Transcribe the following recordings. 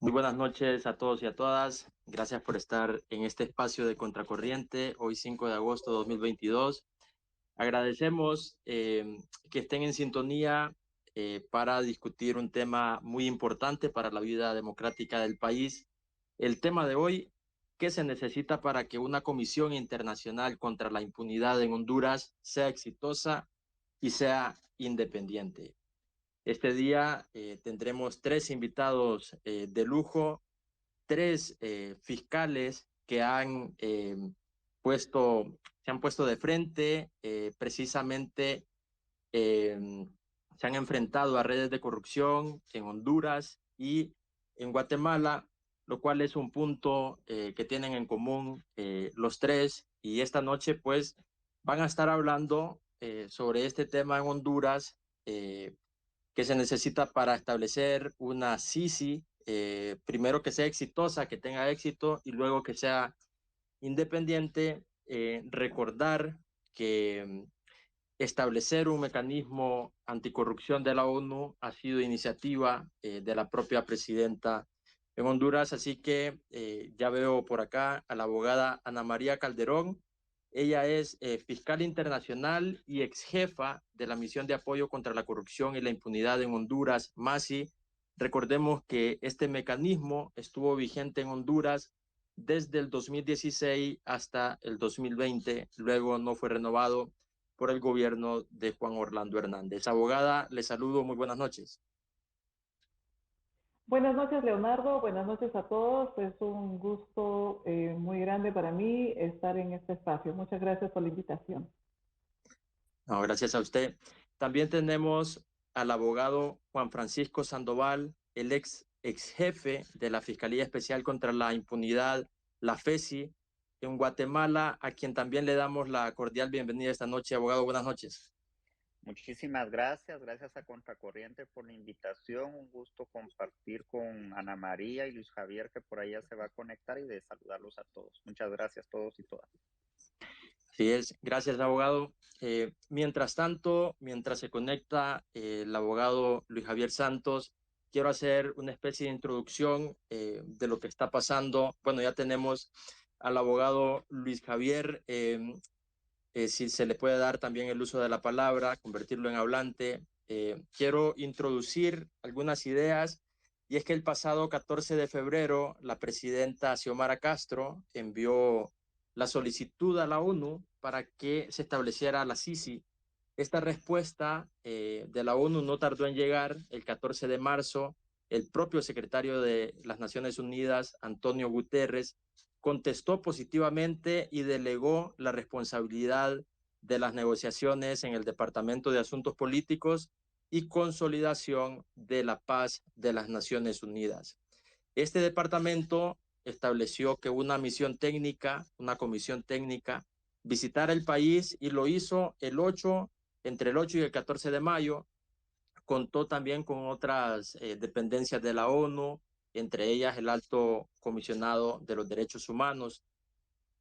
Muy buenas noches a todos y a todas. Gracias por estar en este espacio de Contracorriente, hoy 5 de agosto de 2022. Agradecemos que estén en sintonía para discutir un tema muy importante para la vida democrática del país. El tema de hoy, ¿qué se necesita para que una comisión internacional contra la impunidad en Honduras sea exitosa y sea independiente? Este día tendremos tres invitados de lujo, tres fiscales que se han puesto de frente, precisamente eh, se han enfrentado a redes de corrupción en Honduras y en Guatemala, lo cual es un punto que tienen en común los tres. Y esta noche, pues, van a estar hablando sobre este tema en Honduras, que se necesita para establecer una CICI, primero que sea exitosa, que tenga éxito y luego que sea independiente. Recordar que establecer un mecanismo anticorrupción de la ONU ha sido iniciativa de la propia presidenta en Honduras, así que ya veo por acá a la abogada Ana María Calderón. Ella es fiscal internacional y ex jefa de la Misión de Apoyo contra la Corrupción y la Impunidad en Honduras, MASI. Recordemos que este mecanismo estuvo vigente en Honduras desde el 2016 hasta el 2020, luego no fue renovado por el gobierno de Juan Orlando Hernández. Abogada, le saludo, muy buenas noches. Buenas noches, Leonardo. Buenas noches a todos. Es un gusto muy grande para mí estar en este espacio. Muchas gracias por la invitación. No, gracias a usted. También tenemos al abogado Juan Francisco Sandoval, el ex jefe de la Fiscalía Especial contra la Impunidad, la FESI, en Guatemala, a quien también le damos la cordial bienvenida esta noche. Abogado, buenas noches. Muchísimas gracias, gracias a Contracorriente por la invitación, un gusto compartir con Ana María y Luis Javier que por allá se va a conectar y de saludarlos a todos. Muchas gracias a todos y todas. Así es, gracias abogado. Mientras tanto, mientras se conecta el abogado Luis Javier Santos, quiero hacer una especie de introducción de lo que está pasando. Bueno, ya tenemos al abogado Luis Javier, si se le puede dar también el uso de la palabra, convertirlo en hablante. Quiero introducir algunas ideas, y es que el pasado 14 de febrero la presidenta Xiomara Castro envió la solicitud a la ONU para que se estableciera la CICI. Esta respuesta de la ONU no tardó en llegar. El 14 de marzo, el propio secretario de las Naciones Unidas, Antonio Guterres, contestó positivamente y delegó la responsabilidad de las negociaciones en el Departamento de Asuntos Políticos y Consolidación de la Paz de las Naciones Unidas. Este departamento estableció que una misión técnica, una comisión técnica, visitara el país, y lo hizo entre el 8 y el 14 de mayo. Contó también con otras dependencias de la ONU, entre ellas el Alto Comisionado de los Derechos Humanos.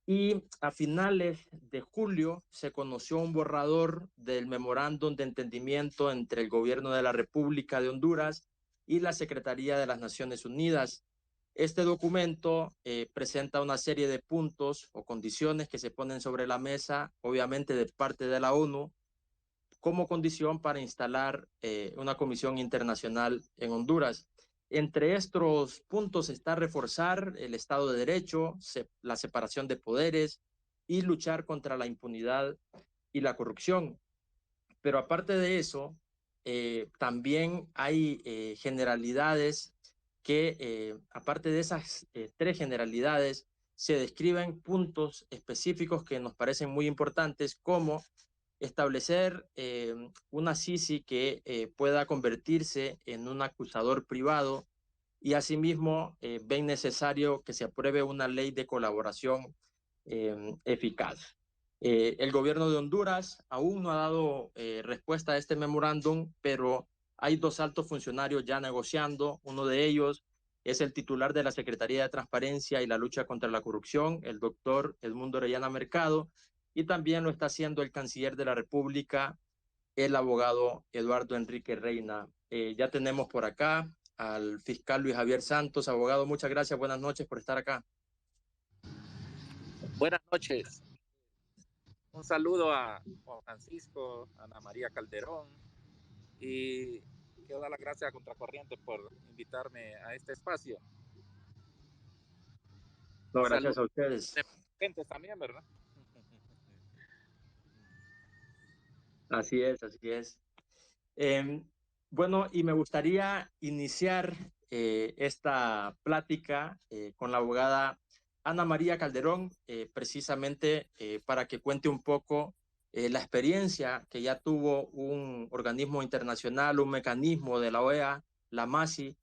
Y a finales de julio se conoció un borrador del memorándum de entendimiento entre el gobierno de la República de Honduras y la Secretaría de las Naciones Unidas. Este documento presenta una serie de puntos o condiciones que se ponen sobre la mesa, obviamente de parte de la ONU, como condición para instalar una comisión internacional en Honduras. Entre estos puntos está reforzar el Estado de Derecho, la separación de poderes y luchar contra la impunidad y la corrupción. Pero aparte de eso, también hay generalidades que, aparte de esas tres generalidades, se describen puntos específicos que nos parecen muy importantes, como establecer una CICI que pueda convertirse en un acusador privado, y asimismo ven necesario que se apruebe una ley de colaboración eficaz. El gobierno de Honduras aún no ha dado respuesta a este memorándum, pero hay dos altos funcionarios ya negociando. Uno de ellos es el titular de la Secretaría de Transparencia y la Lucha contra la Corrupción, el doctor Edmundo Orellana Mercado, y también lo está haciendo el canciller de la República, el abogado Eduardo Enrique Reina. Ya tenemos por acá al fiscal Luis Javier Santos. Abogado, muchas gracias, buenas noches por estar acá. Buenas noches. Un saludo a Juan Francisco, a Ana María Calderón, y quiero dar las gracias a Contracorriente por invitarme a este espacio. No, gracias a ustedes. Gente también, ¿verdad? Así es, así es. Bueno, y me gustaría iniciar esta plática con la abogada Ana María Calderón, precisamente para que cuente un poco la experiencia que ya tuvo un organismo internacional, un mecanismo de la OEA, la MASI.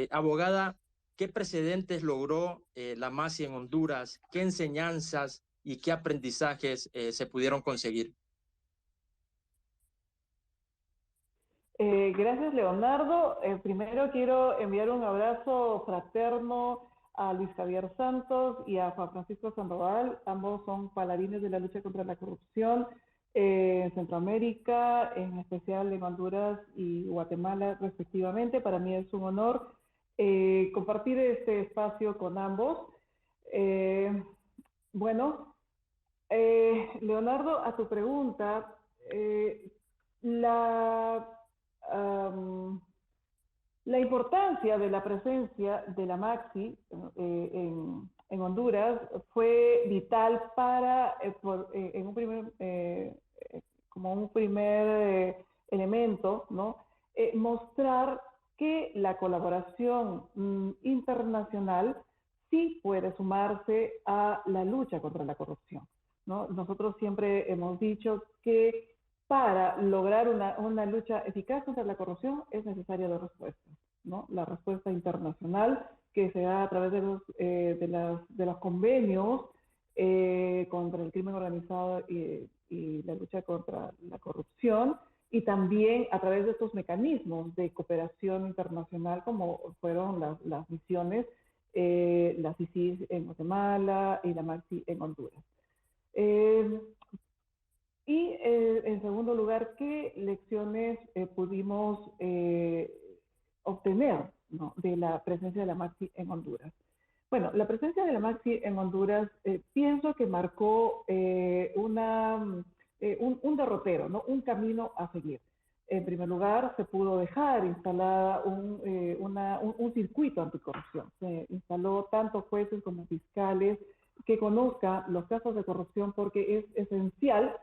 Abogada, ¿qué precedentes logró la MASI en Honduras? ¿Qué enseñanzas y qué aprendizajes se pudieron conseguir? Gracias, Leonardo. Primero quiero enviar un abrazo fraterno a Luis Javier Santos y a Juan Francisco Sandoval. Ambos son paladines de la lucha contra la corrupción en Centroamérica, en especial en Honduras y Guatemala, respectivamente. Para mí es un honor compartir este espacio con ambos. Bueno, Leonardo, a tu pregunta, la importancia de la presencia de la MAXI en Honduras fue vital para, como un primer elemento, ¿no? Mostrar que la colaboración internacional sí puede sumarse a la lucha contra la corrupción, ¿no? Nosotros siempre hemos dicho que para lograr una lucha eficaz contra la corrupción es necesaria dos respuestas, ¿no? La respuesta internacional, que se da a través de los convenios contra el crimen organizado y la lucha contra la corrupción, y también a través de estos mecanismos de cooperación internacional, como fueron las misiones, la CICIG en Guatemala y la MAXI en Honduras. Y en segundo lugar, ¿qué lecciones pudimos obtener, ¿no?, de la presencia de la MAXI en Honduras? Bueno, la presencia de la MAXI en Honduras pienso que marcó un derrotero, ¿no?, un camino a seguir. En primer lugar, se pudo dejar instalada un circuito anticorrupción. Se instaló tanto jueces como fiscales que conozcan los casos de corrupción, porque es esencial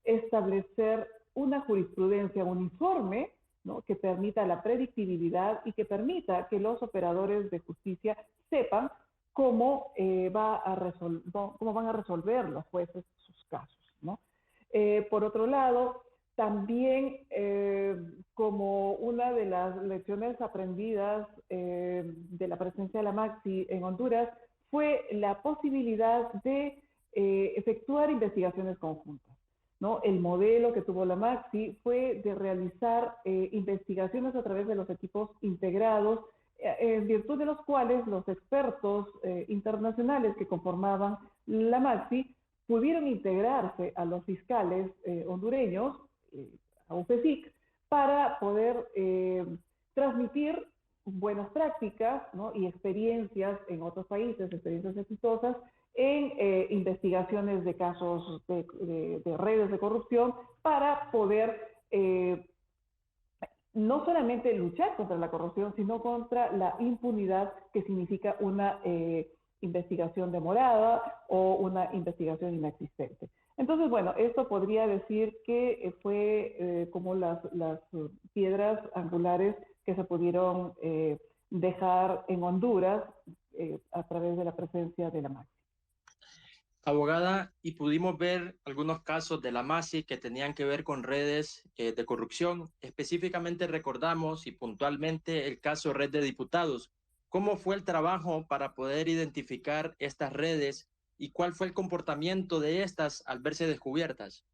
establecer una jurisprudencia uniforme, ¿no?, que permita la predictibilidad y que permita que los operadores de justicia sepan cómo van a resolver los jueces sus casos, ¿no? Por otro lado, también como una de las lecciones aprendidas de la presencia de la MAXI en Honduras fue la posibilidad de efectuar investigaciones conjuntas, ¿no? El modelo que tuvo la MAXI fue de realizar investigaciones a través de los equipos integrados, en virtud de los cuales los expertos internacionales que conformaban la MAXI pudieron integrarse a los fiscales hondureños, a UFESIC, para poder transmitir buenas prácticas, ¿no?, y experiencias en otros países, experiencias exitosas, en investigaciones de casos de redes de corrupción, para poder no solamente luchar contra la corrupción, sino contra la impunidad, que significa una investigación demorada o una investigación inexistente. Entonces, bueno, esto podría decir que fue como las piedras angulares que se pudieron dejar en Honduras a través de la presencia de la MAXI. Abogada, y pudimos ver algunos casos de la MASI que tenían que ver con redes de corrupción. Específicamente recordamos y puntualmente el caso Red de Diputados. ¿Cómo fue el trabajo para poder identificar estas redes y cuál fue el comportamiento de estas al verse descubiertas?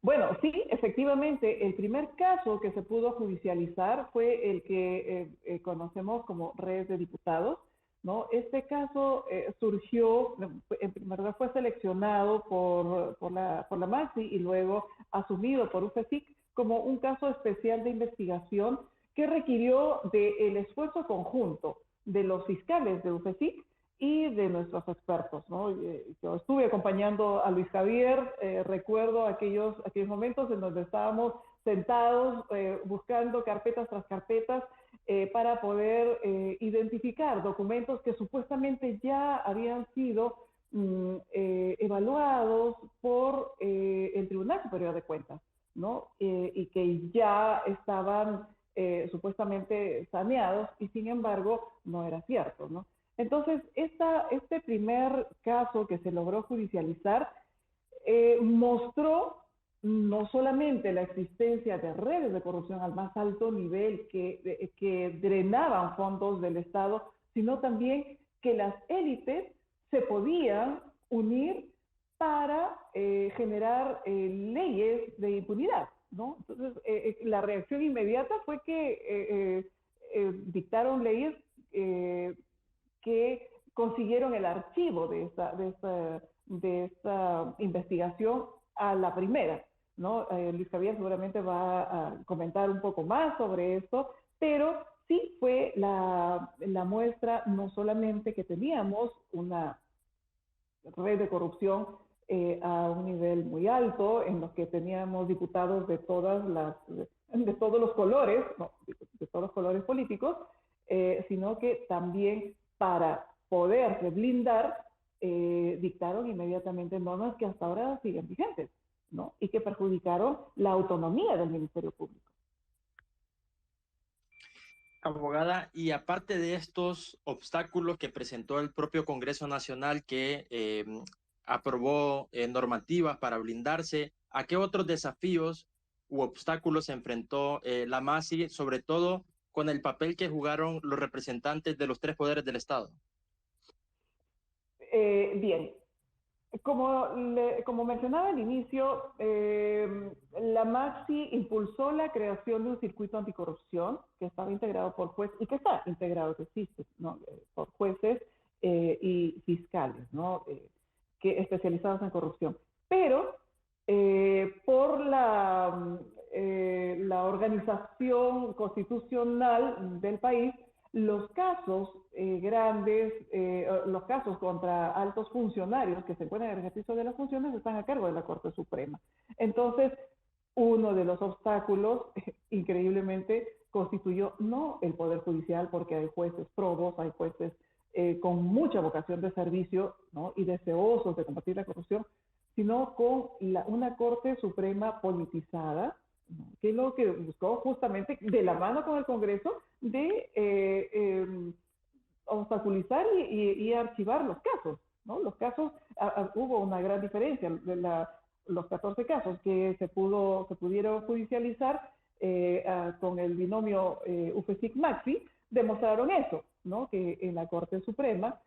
Bueno, sí, efectivamente, el primer caso que se pudo judicializar fue el que conocemos como Red de Diputados, ¿no? Este caso surgió, en primer lugar fue seleccionado por la MAXI y luego asumido por UFESIC como un caso especial de investigación que requirió del esfuerzo conjunto de los fiscales de UFESIC y de nuestros expertos, ¿no? Yo estuve acompañando a Luis Javier, recuerdo aquellos momentos en donde estábamos sentados buscando carpetas tras carpetas para poder identificar documentos que supuestamente ya habían sido evaluados por el Tribunal Superior de Cuentas, ¿no? Y que ya estaban supuestamente saneados, y sin embargo no era cierto, ¿no? Entonces, este primer caso que se logró judicializar mostró no solamente la existencia de redes de corrupción al más alto nivel que drenaban fondos del Estado, sino también que las élites se podían unir para generar leyes de impunidad, ¿no? Entonces, la reacción inmediata fue que dictaron leyes que consiguieron el archivo de esta investigación a la primera, ¿no? Luis Javier seguramente va a comentar un poco más sobre esto, pero sí fue la muestra no solamente que teníamos una red de corrupción a un nivel muy alto, en los que teníamos diputados de todos los colores, no, de todos los colores políticos, sino que también para poderse blindar, dictaron inmediatamente normas que hasta ahora siguen vigentes, ¿no? Y que perjudicaron la autonomía del Ministerio Público. Abogada, y aparte de estos obstáculos que presentó el propio Congreso Nacional, que aprobó normativas para blindarse, ¿a qué otros desafíos u obstáculos se enfrentó la MASI, sobre todo con el papel que jugaron los representantes de los tres poderes del Estado? Bien, como mencionaba al inicio, la MAXI impulsó la creación de un circuito anticorrupción que estaba integrado por jueces, y que está integrado, que existe, ¿no? Por jueces y fiscales, ¿no? Especializados en corrupción. Pero por la organización constitucional del país, los casos grandes, los casos contra altos funcionarios que se encuentran en el ejercicio de las funciones están a cargo de la Corte Suprema. Entonces, uno de los obstáculos, increíblemente, constituyó no el Poder Judicial, porque hay jueces probos, hay jueces con mucha vocación de servicio, ¿no? Y deseosos de combatir la corrupción, sino con una Corte Suprema politizada, ¿no? Que es lo que buscó justamente, de la mano con el Congreso, de obstaculizar y archivar los casos, ¿no? Los casos, hubo una gran diferencia. Los 14 casos que se pudieron judicializar con el binomio UFESIC-MAXI demostraron eso, ¿no? Que en la Corte Suprema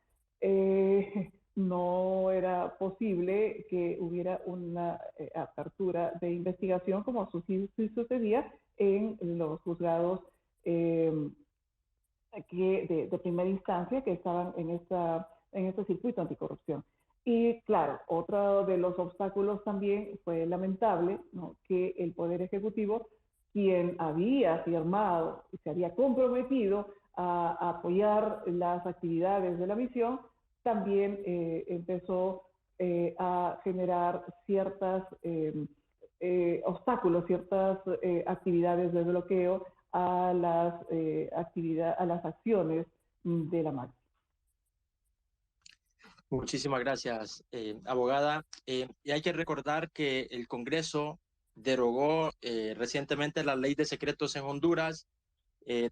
no era posible que hubiera una apertura de investigación como sucedía en los juzgados de primera instancia que estaban en este circuito anticorrupción. Y claro, otro de los obstáculos también fue lamentable, ¿no? Que el Poder Ejecutivo, quien había firmado y se había comprometido a apoyar las actividades de la misión, también empezó a generar ciertos obstáculos, ciertas actividades de bloqueo a las acciones de la MAXI. Muchísimas gracias, abogada. Y hay que recordar que el Congreso derogó recientemente la Ley de Secretos en Honduras.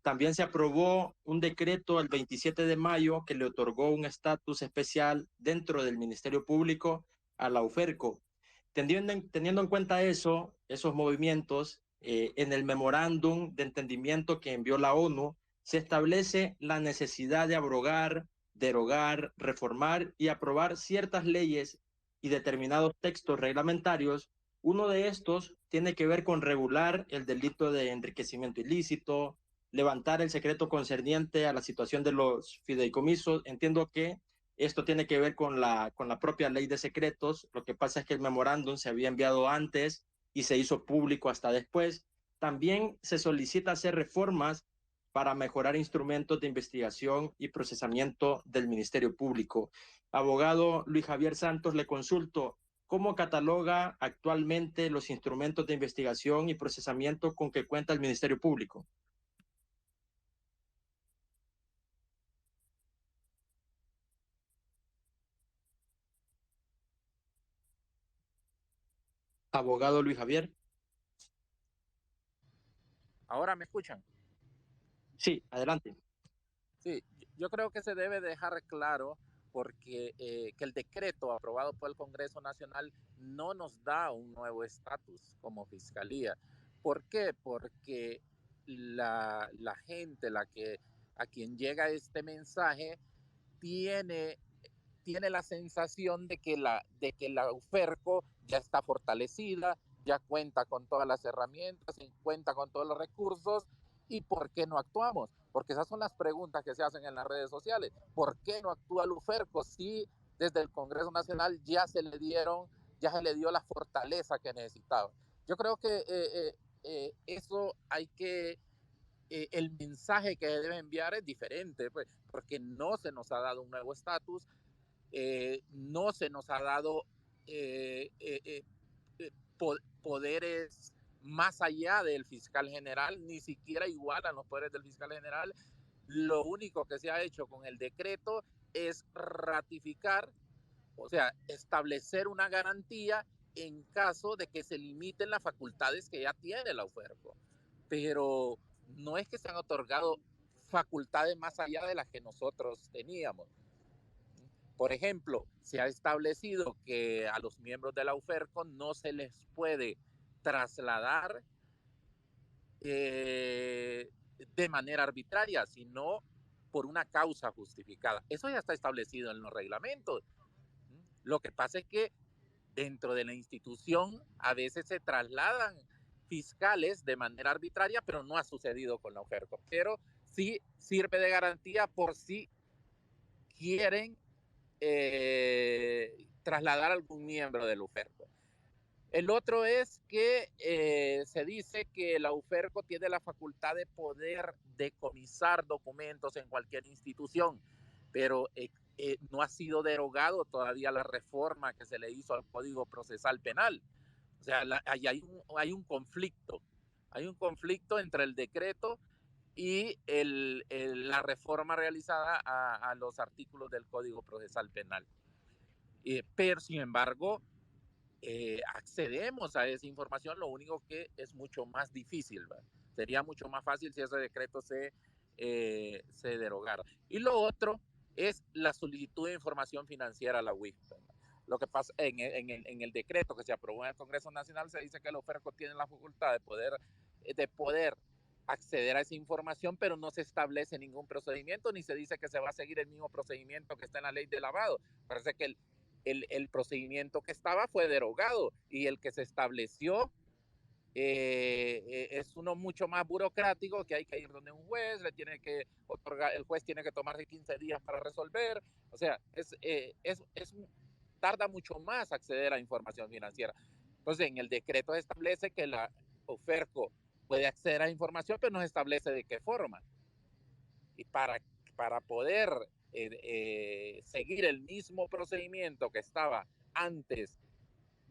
También se aprobó un decreto el 27 de mayo que le otorgó un estatus especial dentro del Ministerio Público a la UFERCO. Teniendo en cuenta esos movimientos, en el memorándum de entendimiento que envió la ONU, se establece la necesidad de abrogar, derogar, reformar y aprobar ciertas leyes y determinados textos reglamentarios. Uno de estos tiene que ver con regular el delito de enriquecimiento ilícito, levantar el secreto concerniente a la situación de los fideicomisos. Entiendo que esto tiene que ver con la propia ley de secretos. Lo que pasa es que el memorándum se había enviado antes y se hizo público hasta después. También se solicita hacer reformas para mejorar instrumentos de investigación y procesamiento del Ministerio Público. Abogado Luis Javier Santos, le consulto, ¿cómo cataloga actualmente los instrumentos de investigación y procesamiento con que cuenta el Ministerio Público? Abogado Luis Javier. ¿Ahora me escuchan? Sí, adelante. Sí, yo creo que se debe dejar claro porque que el decreto aprobado por el Congreso Nacional no nos da un nuevo estatus como fiscalía. ¿Por qué? Porque la gente a quien llega este mensaje tiene, tiene la sensación de que la UFERCO ya está fortalecida, ya cuenta con todas las herramientas, cuenta con todos los recursos. ¿Y por qué no actuamos? Porque esas son las preguntas que se hacen en las redes sociales. ¿Por qué no actúa el UFERCO si desde el Congreso Nacional ya se le dio la fortaleza que necesitaba? Yo creo que eso hay que el mensaje que debe enviar es diferente, pues, porque no se nos ha dado un nuevo estatus, no se nos ha dado eh, eh, eh, poderes más allá del fiscal general, ni siquiera igualan los poderes del fiscal general. Lo único que se ha hecho con el decreto es ratificar, o sea, establecer una garantía en caso de que se limiten las facultades que ya tiene la UFERCO. Pero no es que se han otorgado facultades más allá de las que nosotros teníamos. Por ejemplo, se ha establecido que a los miembros de la UFERCO no se les puede trasladar de manera arbitraria, sino por una causa justificada. Eso ya está establecido en los reglamentos. Lo que pasa es que dentro de la institución a veces se trasladan fiscales de manera arbitraria, pero no ha sucedido con la UFERCO. Pero sí sirve de garantía por si quieren trasladar a algún miembro del UFERCO. El otro es que se dice que la UFERCO tiene la facultad de poder decomisar documentos en cualquier institución, pero no ha sido derogado todavía la reforma que se le hizo al Código Procesal Penal. O sea, hay un conflicto. Hay un conflicto entre el decreto y la reforma realizada a los artículos del Código Procesal Penal. Pero, sin embargo, accedemos a esa información, lo único que es mucho más difícil, ¿verdad? Sería mucho más fácil si ese decreto se derogara. Y lo otro es la solicitud de información financiera a la UIF. Lo que pasa en el decreto que se aprobó en el Congreso Nacional se dice que el OFERCO tiene la facultad de poder acceder a esa información, pero no se establece ningún procedimiento, ni se dice que se va a seguir el mismo procedimiento que está en la ley de lavado. Parece que el procedimiento que estaba fue derogado y el que se estableció es uno mucho más burocrático, que hay que ir donde un juez, le tiene que otorgar, el juez tiene que tomarse 15 días para resolver. O sea, tarda mucho más acceder a información financiera. Entonces, en el decreto se establece que la OFERCO puede acceder a información, pero no se establece de qué forma. Y para poder seguir el mismo procedimiento que estaba antes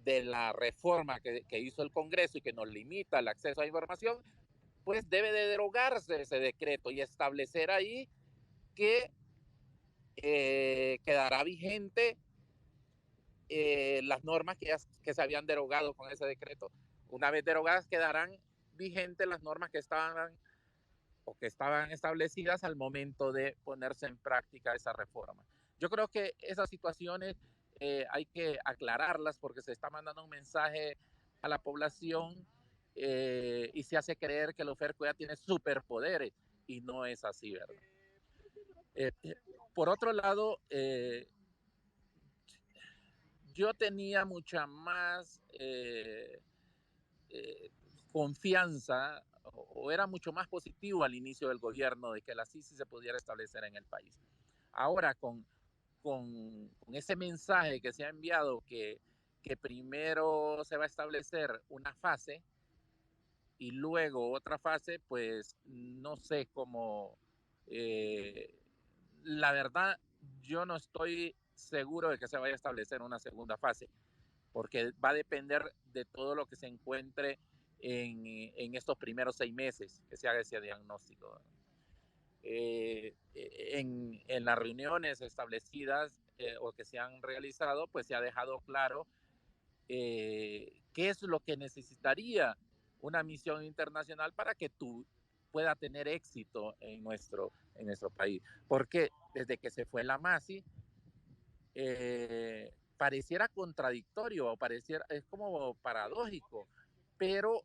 de la reforma que hizo el Congreso y que nos limita el acceso a información, pues debe de derogarse ese decreto y establecer ahí que quedará vigente las normas que se habían derogado con ese decreto. Una vez derogadas, quedarán vigentes las normas que estaban establecidas al momento de ponerse en práctica esa reforma. Yo creo que esas situaciones hay que aclararlas porque se está mandando un mensaje a la población y se hace creer que el OFERCO ya tiene superpoderes y no es así, ¿verdad? Eh, por otro lado, yo tenía mucha más confianza o era mucho más positivo al inicio del gobierno de que la CICI se pudiera establecer en el país. Ahora, con ese mensaje que se ha enviado que primero se va a establecer una fase, y luego otra fase, pues no sé cómo, la verdad, yo no estoy seguro de que se vaya a establecer una segunda fase, porque va a depender de todo lo que se encuentre en estos primeros 6 meses que se haga ese diagnóstico. En las reuniones establecidas o que se han realizado, pues se ha dejado claro qué es lo que necesitaría una misión internacional para que tú pueda tener éxito en nuestro país. Porque desde que se fue la MASI, pareciera contradictorio o pareciera, es como paradójico, pero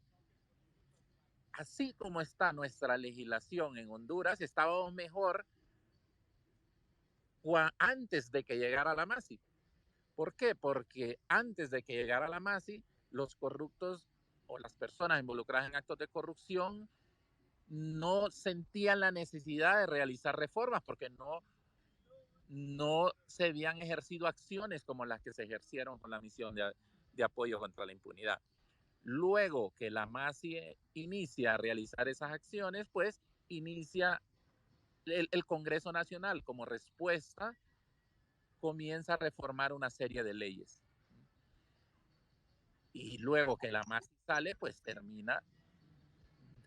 así como está nuestra legislación en Honduras, estábamos mejor antes de que llegara la MASI. ¿Por qué? Porque antes de que llegara la MASI, los corruptos o las personas involucradas en actos de corrupción no sentían la necesidad de realizar reformas porque no se habían ejercido acciones como las que se ejercieron con la misión de apoyo contra la impunidad. Luego que la MASI inicia a realizar esas acciones, pues inicia el Congreso Nacional como respuesta, comienza a reformar una serie de leyes. Y luego que la MASI sale, pues termina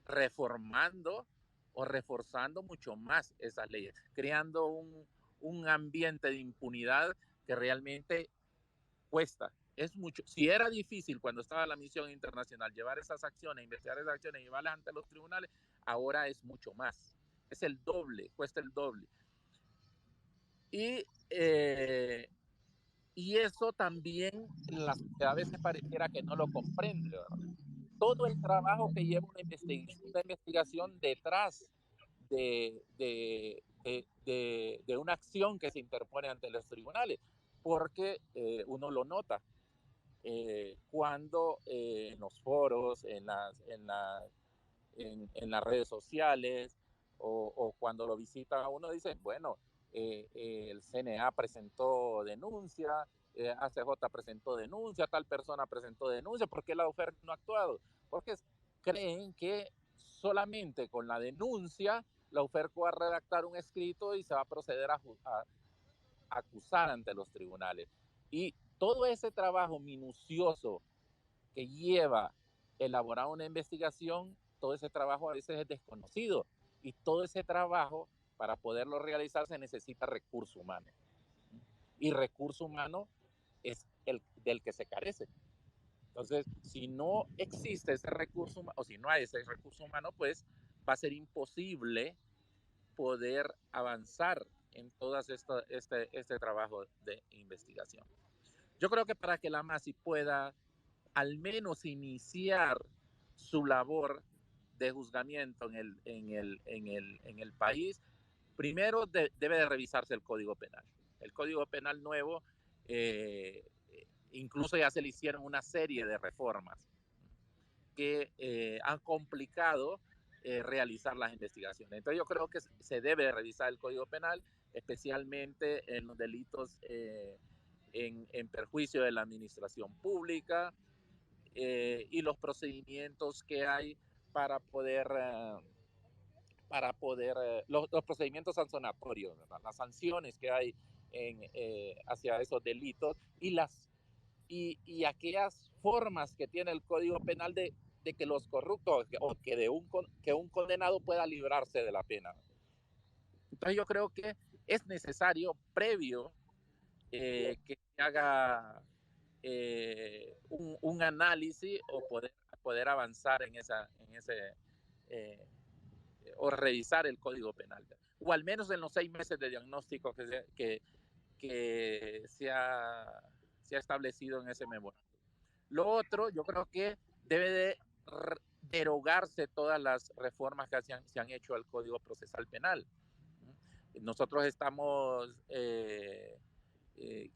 reformando o reforzando mucho más esas leyes, creando un ambiente de impunidad que realmente cuesta. Es mucho. Si era difícil cuando estaba la misión internacional llevar esas acciones, investigar esas acciones, llevarlas ante los tribunales, ahora es mucho más. Es el doble, cuesta el doble. Y eso también a veces pareciera que no lo comprende, ¿verdad? Todo el trabajo que lleva una investigación detrás de una acción que se interpone ante los tribunales, porque uno lo nota cuando en los foros, en las redes sociales o cuando lo visita a uno, dice, bueno, el CNA presentó denuncia, ACJ presentó denuncia, tal persona presentó denuncia, ¿por qué la oferta no ha actuado? Porque creen que solamente con la denuncia la UFERCO va a redactar un escrito y se va a proceder a acusar ante los tribunales. Y todo ese trabajo minucioso que lleva elaborar una investigación, todo ese trabajo a veces es desconocido. Y todo ese trabajo, para poderlo realizar, se necesita recurso humano. Y recurso humano es el del que se carece. Entonces, si no existe ese recurso humano, o si no hay ese recurso humano, pues va a ser imposible poder avanzar en todo este trabajo de investigación. Yo creo que para que la MASI pueda al menos iniciar su labor de juzgamiento en el país, primero debe de revisarse el Código Penal. El Código Penal nuevo, incluso ya se le hicieron una serie de reformas que han complicado realizar las investigaciones. Entonces yo creo que se debe revisar el Código Penal, especialmente en los delitos en perjuicio de la administración pública y los procedimientos que hay para poder los procedimientos sancionatorios, ¿verdad? Las sanciones que hay hacia esos delitos y aquellas formas que tiene el Código Penal de que los corruptos o que un condenado pueda librarse de la pena. Entonces yo creo que es necesario, previo, que se haga un análisis o poder avanzar en ese o revisar el Código Penal, o al menos en los 6 meses de diagnóstico que se ha establecido en ese memorándum. Lo otro, yo creo que debe de derogarse todas las reformas que se han hecho al Código Procesal Penal. Nosotros estamos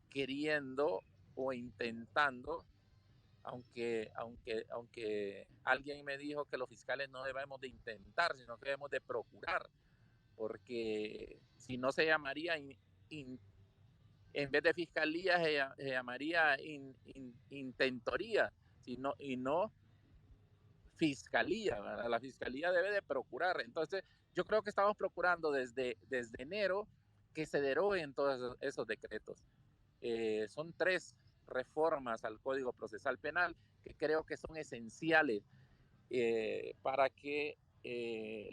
queriendo o intentando, aunque alguien me dijo que los fiscales no debemos de intentar, sino que debemos de procurar, porque si no se llamaría, en vez de fiscalía, se llamaría intentoría, y no fiscalía, ¿verdad? La fiscalía debe de procurar. Entonces, yo creo que estamos procurando desde enero que se deroguen todos esos decretos. Son 3 reformas al Código Procesal Penal que creo que son esenciales para que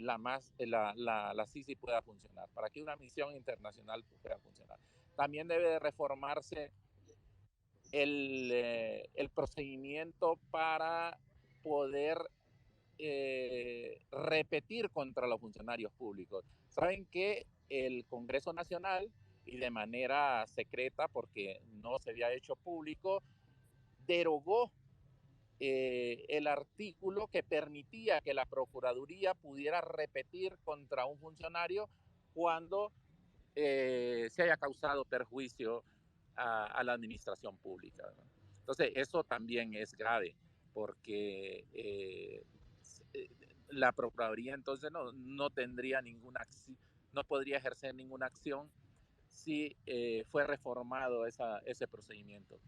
la CICI pueda funcionar, para que una misión internacional pueda funcionar. También debe de reformarse el procedimiento para poder repetir contra los funcionarios públicos. Saben que el Congreso Nacional, y de manera secreta porque no se había hecho público, derogó el artículo que permitía que la Procuraduría pudiera repetir contra un funcionario cuando se haya causado perjuicio a la administración pública, ¿no? Entonces, eso también es grave, porque la Procuraduría entonces no tendría ninguna acción, no podría ejercer ninguna acción si fue reformado ese procedimiento.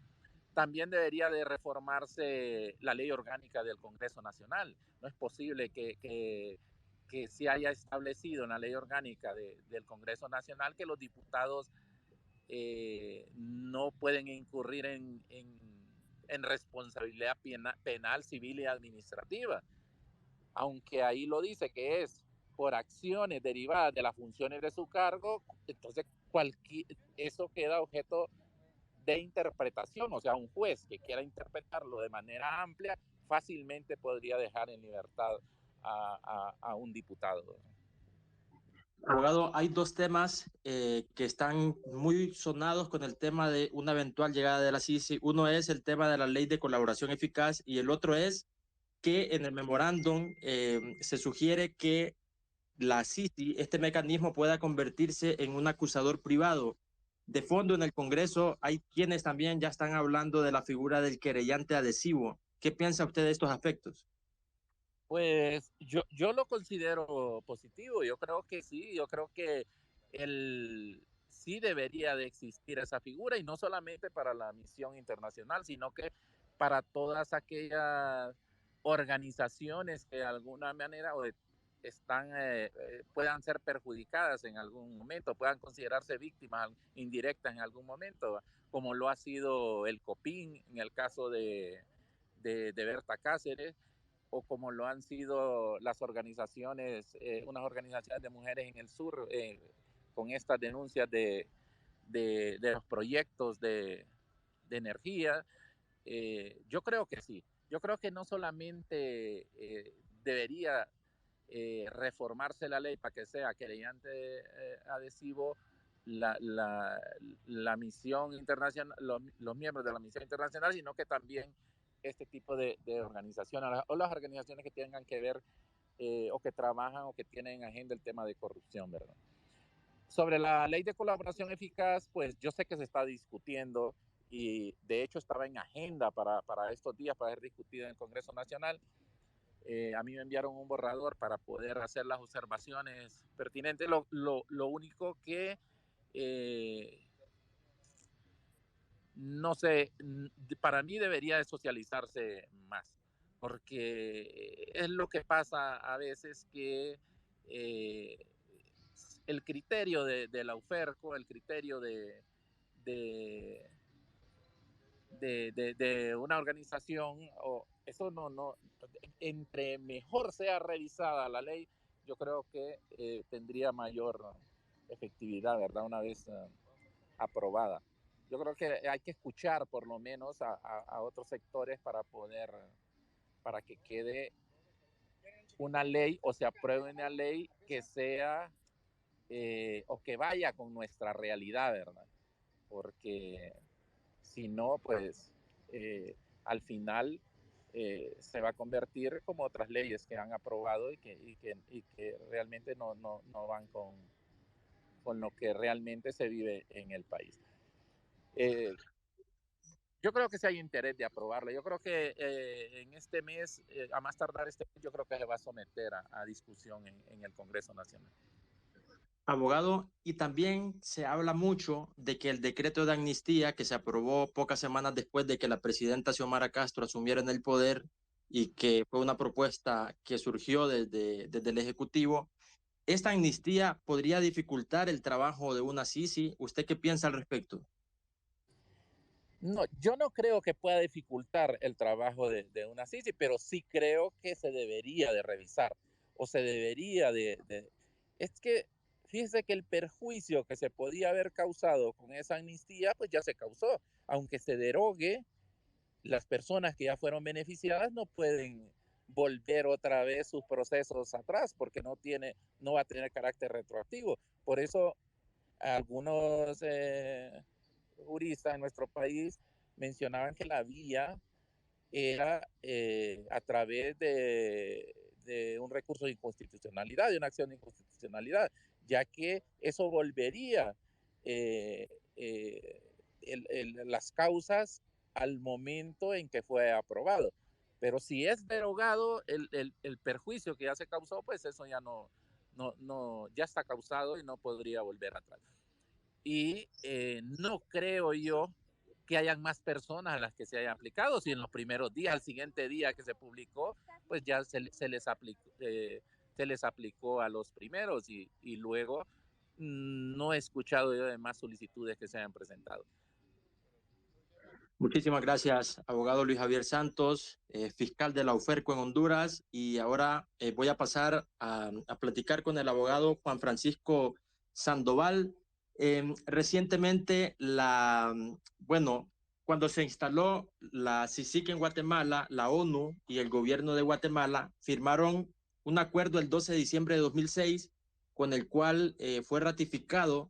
También debería de reformarse la ley orgánica del Congreso Nacional. No es posible que se haya establecido en la ley orgánica del Congreso Nacional que los diputados no pueden incurrir en responsabilidad penal, civil y administrativa, aunque ahí lo dice que es por acciones derivadas de las funciones de su cargo. Entonces eso queda objeto de interpretación, o sea, un juez que quiera interpretarlo de manera amplia fácilmente podría dejar en libertad a un diputado. Abogado, hay 2 temas que están muy sonados con el tema de una eventual llegada de la CICI. Uno es el tema de la ley de colaboración eficaz y el otro es que en el memorándum se sugiere que la CICI, este mecanismo, pueda convertirse en un acusador privado. De fondo, en el Congreso hay quienes también ya están hablando de la figura del querellante adhesivo. ¿Qué piensa usted de estos aspectos? Pues yo lo considero positivo. Yo creo que sí, yo creo que sí debería de existir esa figura, y no solamente para la misión internacional, sino que para todas aquellas organizaciones que de alguna manera puedan ser perjudicadas en algún momento, puedan considerarse víctimas indirectas en algún momento, como lo ha sido el COPIN en el caso de Berta Cáceres, o como lo han sido las organizaciones, unas organizaciones de mujeres en el sur, con estas denuncias de los proyectos de energía. Yo creo que sí. Yo creo que no solamente debería reformarse la ley para que sea querellante adhesivo la misión internacional, los miembros de la misión internacional, sino que también este tipo de organizaciones o las organizaciones que tengan que ver o que trabajan o que tienen en agenda el tema de corrupción, ¿verdad? Sobre la ley de colaboración eficaz, pues yo sé que se está discutiendo, y de hecho estaba en agenda para estos días para ser discutida en el Congreso Nacional. A mí me enviaron un borrador para poder hacer las observaciones pertinentes. Lo único que no sé, para mí debería de socializarse más, porque es lo que pasa a veces, que el criterio de la UFERCO, el criterio de, de una organización, o eso entre mejor sea revisada la ley, yo creo que tendría mayor efectividad, ¿verdad? Una vez aprobada. Yo creo que hay que escuchar por lo menos a otros sectores para que quede una ley o se apruebe una ley que sea o que vaya con nuestra realidad, ¿verdad? Porque si no, pues al final se va a convertir como otras leyes que han aprobado y que realmente no van con lo que realmente se vive en el país. Yo creo que sí hay interés de aprobarla. Yo creo que en este mes, a más tardar este mes, yo creo que se va a someter a discusión en el Congreso Nacional. Abogado, y también se habla mucho de que el decreto de amnistía que se aprobó pocas semanas después de que la presidenta Xiomara Castro asumiera en el poder y que fue una propuesta que surgió desde el Ejecutivo. ¿Esta amnistía podría dificultar el trabajo de una Sisi? ¿Usted qué piensa al respecto? No, yo no creo que pueda dificultar el trabajo de una CICI, pero sí creo que se debería de revisar o se debería de... Es que fíjese que el perjuicio que se podía haber causado con esa amnistía, pues ya se causó. Aunque se derogue, las personas que ya fueron beneficiadas no pueden volver otra vez sus procesos atrás porque no va a tener carácter retroactivo. Por eso algunos juristas en nuestro país mencionaban que la vía era a través de un recurso de inconstitucionalidad, de una acción de inconstitucionalidad, ya que eso volvería eh, eh, las causas al momento en que fue aprobado. Pero si es derogado el perjuicio que ya se causó, pues eso ya ya está causado y no podría volver atrás. Y no creo yo que hayan más personas a las que se haya aplicado. Si en los primeros días, al siguiente día que se publicó, pues ya se les aplicó a los primeros y luego no he escuchado yo de más solicitudes que se hayan presentado. Muchísimas gracias, abogado Luis Javier Santos, fiscal de la UFERCO en Honduras. Y ahora voy a pasar a platicar con el abogado Juan Francisco Sandoval. Recientemente, bueno, cuando se instaló la CICIG en Guatemala, la ONU y el gobierno de Guatemala firmaron un acuerdo el 12 de diciembre de 2006, con el cual fue ratificado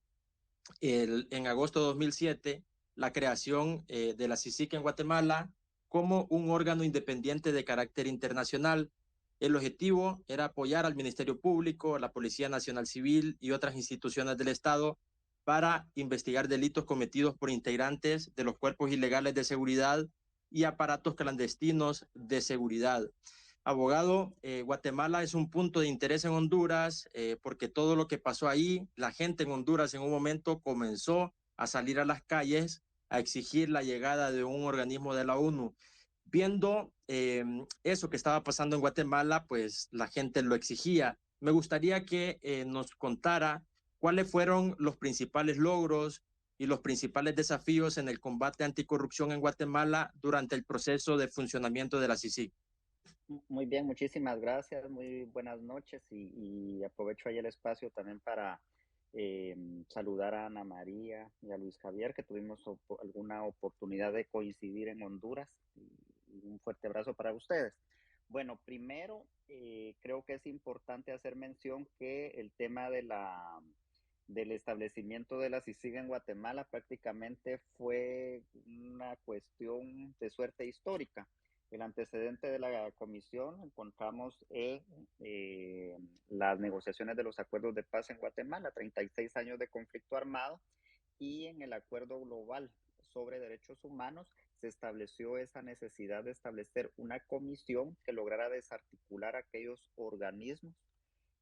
en agosto de 2007 la creación de la CICIG en Guatemala como un órgano independiente de carácter internacional. El objetivo era apoyar al Ministerio Público, a la Policía Nacional Civil y otras instituciones del Estado para investigar delitos cometidos por integrantes de los cuerpos ilegales de seguridad y aparatos clandestinos de seguridad. Abogado, Guatemala es un punto de interés en Honduras porque todo lo que pasó ahí, la gente en Honduras en un momento comenzó a salir a las calles a exigir la llegada de un organismo de la ONU. Viendo eso que estaba pasando en Guatemala, pues la gente lo exigía. Me gustaría que nos contara cuáles fueron los principales logros y los principales desafíos en el combate anticorrupción en Guatemala durante el proceso de funcionamiento de la CICIG. Muy bien, muchísimas gracias, muy buenas noches y aprovecho ahí el espacio también para saludar a Ana María y a Luis Javier, que tuvimos alguna oportunidad de coincidir en Honduras y un fuerte abrazo para ustedes. Bueno, primero creo que es importante hacer mención que el tema del establecimiento de la CICIG en Guatemala prácticamente fue una cuestión de suerte histórica. El antecedente de la comisión encontramos en las negociaciones de los acuerdos de paz en Guatemala, 36 años de conflicto armado, y en el acuerdo global sobre derechos humanos se estableció esa necesidad de establecer una comisión que lograra desarticular aquellos organismos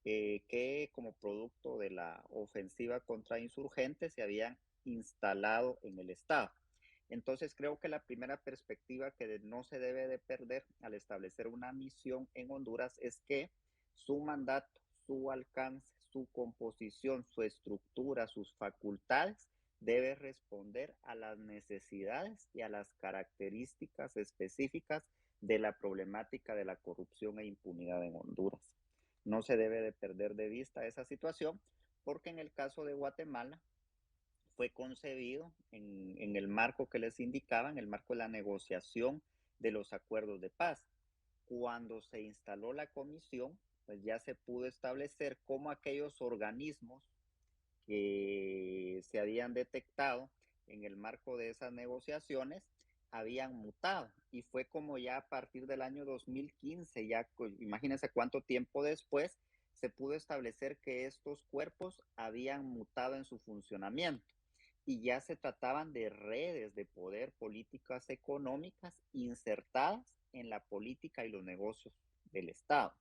que como producto de la ofensiva contra insurgentes se habían instalado en el Estado. Entonces creo que la primera perspectiva que no se debe de perder al establecer una misión en Honduras es que su mandato, su alcance, su composición, su estructura, sus facultades debe responder a las necesidades y a las características específicas de la problemática de la corrupción e impunidad en Honduras. No se debe de perder de vista esa situación porque en el caso de Guatemala fue concebido en el marco que les indicaba, en el marco de la negociación de los acuerdos de paz. Cuando se instaló la comisión, pues ya se pudo establecer cómo aquellos organismos que se habían detectado en el marco de esas negociaciones habían mutado y fue como ya a partir del año 2015, ya imagínense cuánto tiempo después se pudo establecer que estos cuerpos habían mutado en su funcionamiento y ya se trataban de redes de poder, políticas económicas insertadas en la política y los negocios del Estado,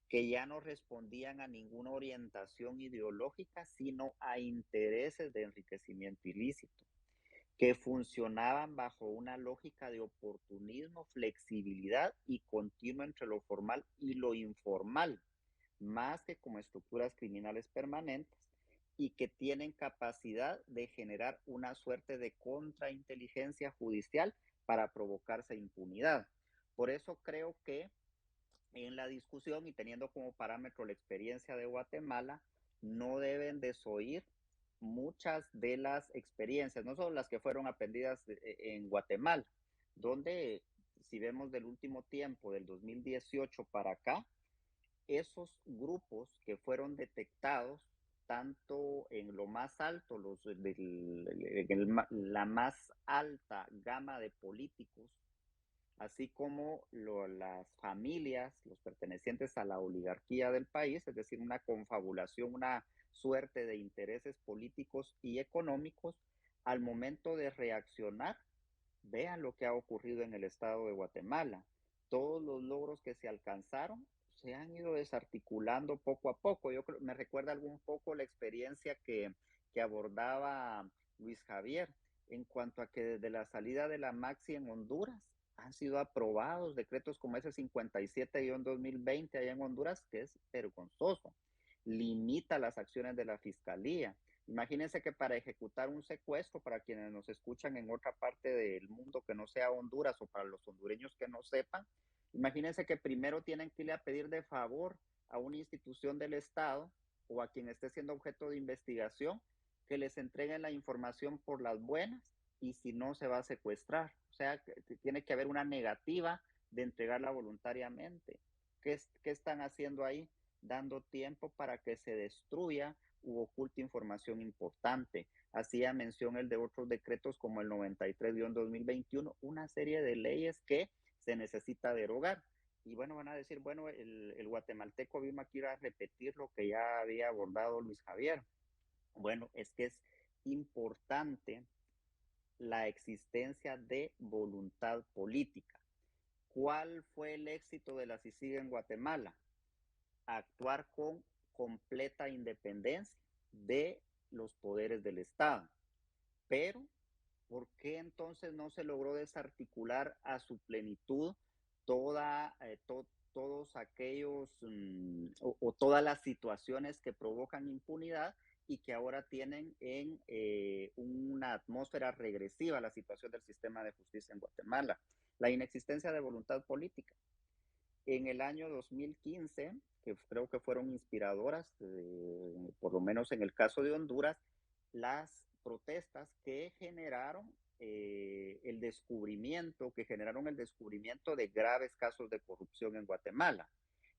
que ya no respondían a ninguna orientación ideológica, sino a intereses de enriquecimiento ilícito. que funcionaban bajo una lógica de oportunismo, flexibilidad y continuo entre lo formal y lo informal, más que como estructuras criminales permanentes, y que tienen capacidad de generar una suerte de contrainteligencia judicial para provocarse impunidad. Por eso creo que en la discusión y teniendo como parámetro la experiencia de Guatemala, no deben desoír muchas de las experiencias, no solo las que fueron aprendidas en Guatemala, donde si vemos del último tiempo, del 2018 para acá, esos grupos que fueron detectados tanto en lo más alto, la más alta gama de políticos, así como las familias, los pertenecientes a la oligarquía del país, es decir, una confabulación, una suerte de intereses políticos y económicos, al momento de reaccionar, vean lo que ha ocurrido en el estado de Guatemala. Todos los logros que se alcanzaron se han ido desarticulando poco a poco. Yo creo, me recuerda algún poco la experiencia que abordaba Luis Javier en cuanto a que desde la salida de la Maxi en Honduras han sido aprobados decretos como ese 57-2020 allá en Honduras, que es vergonzoso. Limita las acciones de la fiscalía. Imagínense que para ejecutar un secuestro, para quienes nos escuchan en otra parte del mundo que no sea Honduras o para los hondureños que no sepan, imagínense que primero tienen que ir a pedir de favor a una institución del Estado o a quien esté siendo objeto de investigación que les entreguen la información por las buenas y si no se va a secuestrar. O sea, que tiene que haber una negativa de entregarla voluntariamente. ¿Qué están haciendo ahí? Dando tiempo para que se destruya u oculta información importante. Hacía mención el de otros decretos como el 93-2021, una serie de leyes que se necesita derogar. Y bueno, van a decir, bueno, el guatemalteco vino aquí a repetir lo que ya había abordado Luis Javier. Bueno, es que es importante la existencia de voluntad política. ¿Cuál fue el éxito de la CICIG en Guatemala? Actuar con completa independencia de los poderes del Estado. Pero, ¿por qué entonces no se logró desarticular a su plenitud todos aquellos o todas las situaciones que provocan impunidad y que ahora tienen en una atmósfera regresiva la situación del sistema de justicia en Guatemala? La inexistencia de voluntad política. En el año 2015, que creo que fueron inspiradoras, por lo menos en el caso de Honduras, las protestas que generaron el descubrimiento de graves casos de corrupción en Guatemala.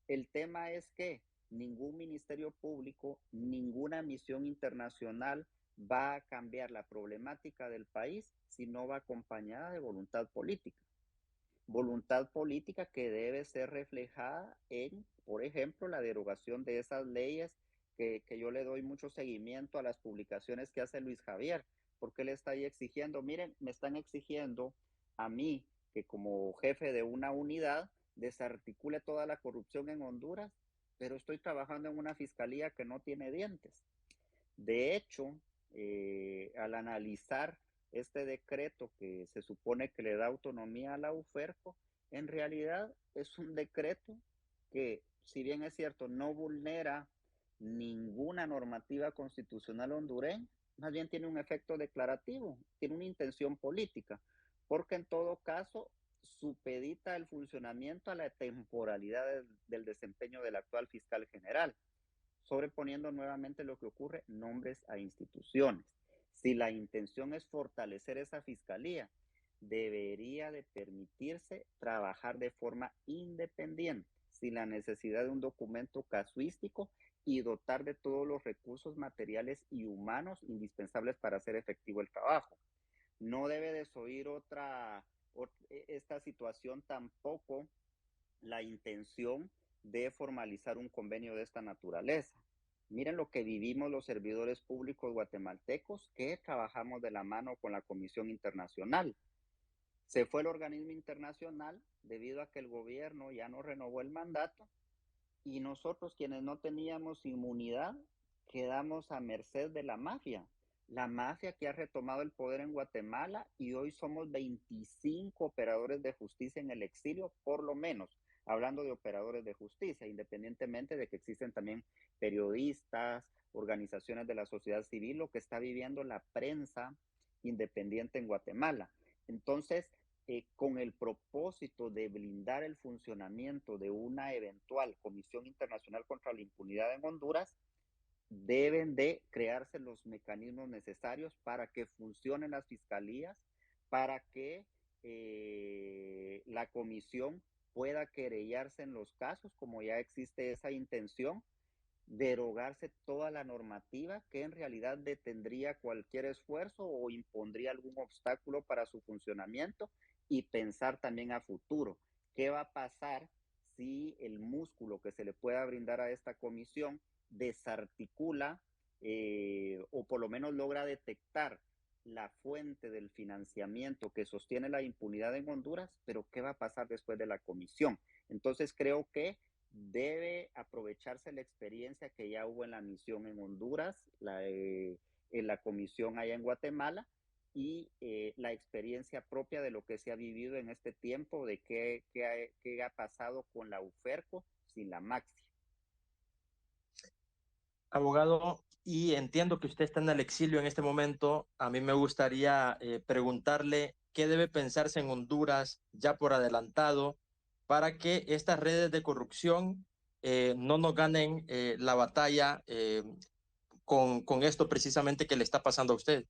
El tema es que ningún ministerio público, ninguna misión internacional va a cambiar la problemática del país si no va acompañada de voluntad política. Voluntad política que debe ser reflejada en, por ejemplo, la derogación de esas leyes que yo le doy mucho seguimiento a las publicaciones que hace Luis Javier, porque él está ahí exigiendo, miren, me están exigiendo a mí que como jefe de una unidad desarticule toda la corrupción en Honduras, pero estoy trabajando en una fiscalía que no tiene dientes. De hecho, al analizar este decreto que se supone que le da autonomía a la UFERCO, en realidad es un decreto que, si bien es cierto, no vulnera ninguna normativa constitucional hondureña, más bien tiene un efecto declarativo, tiene una intención política, porque en todo caso supedita el funcionamiento a la temporalidad del desempeño del actual fiscal general, sobreponiendo nuevamente lo que ocurre, nombres a instituciones. Si la intención es fortalecer esa fiscalía, debería de permitirse trabajar de forma independiente, sin la necesidad de un documento casuístico y dotar de todos los recursos materiales y humanos indispensables para hacer efectivo el trabajo. No debe desoír esta situación tampoco la intención de formalizar un convenio de esta naturaleza. Miren lo que vivimos los servidores públicos guatemaltecos que trabajamos de la mano con la Comisión Internacional. Se fue el organismo internacional debido a que el gobierno ya no renovó el mandato y nosotros quienes no teníamos inmunidad quedamos a merced de la mafia. la mafia que ha retomado el poder en Guatemala y hoy somos 25 operadores de justicia en el exilio, por lo menos, hablando de operadores de justicia, independientemente de que existen también periodistas, organizaciones de la sociedad civil, lo que está viviendo la prensa independiente en Guatemala. Entonces, con el propósito de blindar el funcionamiento de una eventual Comisión Internacional contra la Impunidad en Honduras, deben de crearse los mecanismos necesarios para que funcionen las fiscalías, para que la comisión pueda querellarse en los casos, como ya existe esa intención, derogarse toda la normativa que en realidad detendría cualquier esfuerzo o impondría algún obstáculo para su funcionamiento, y pensar también a futuro. ¿Qué va a pasar si el músculo que se le pueda brindar a esta comisión desarticula o por lo menos logra detectar la fuente del financiamiento que sostiene la impunidad en Honduras? Pero ¿qué va a pasar después de la comisión? Entonces creo que debe aprovecharse la experiencia que ya hubo en la misión en Honduras, en la comisión allá en Guatemala, y la experiencia propia de lo que se ha vivido en este tiempo, de qué ha pasado con la UFERCO sin la Maxi. Abogado, y entiendo que usted está en el exilio en este momento. A mí me gustaría preguntarle qué debe pensarse en Honduras ya por adelantado para que estas redes de corrupción no nos ganen la batalla con esto precisamente que le está pasando a usted.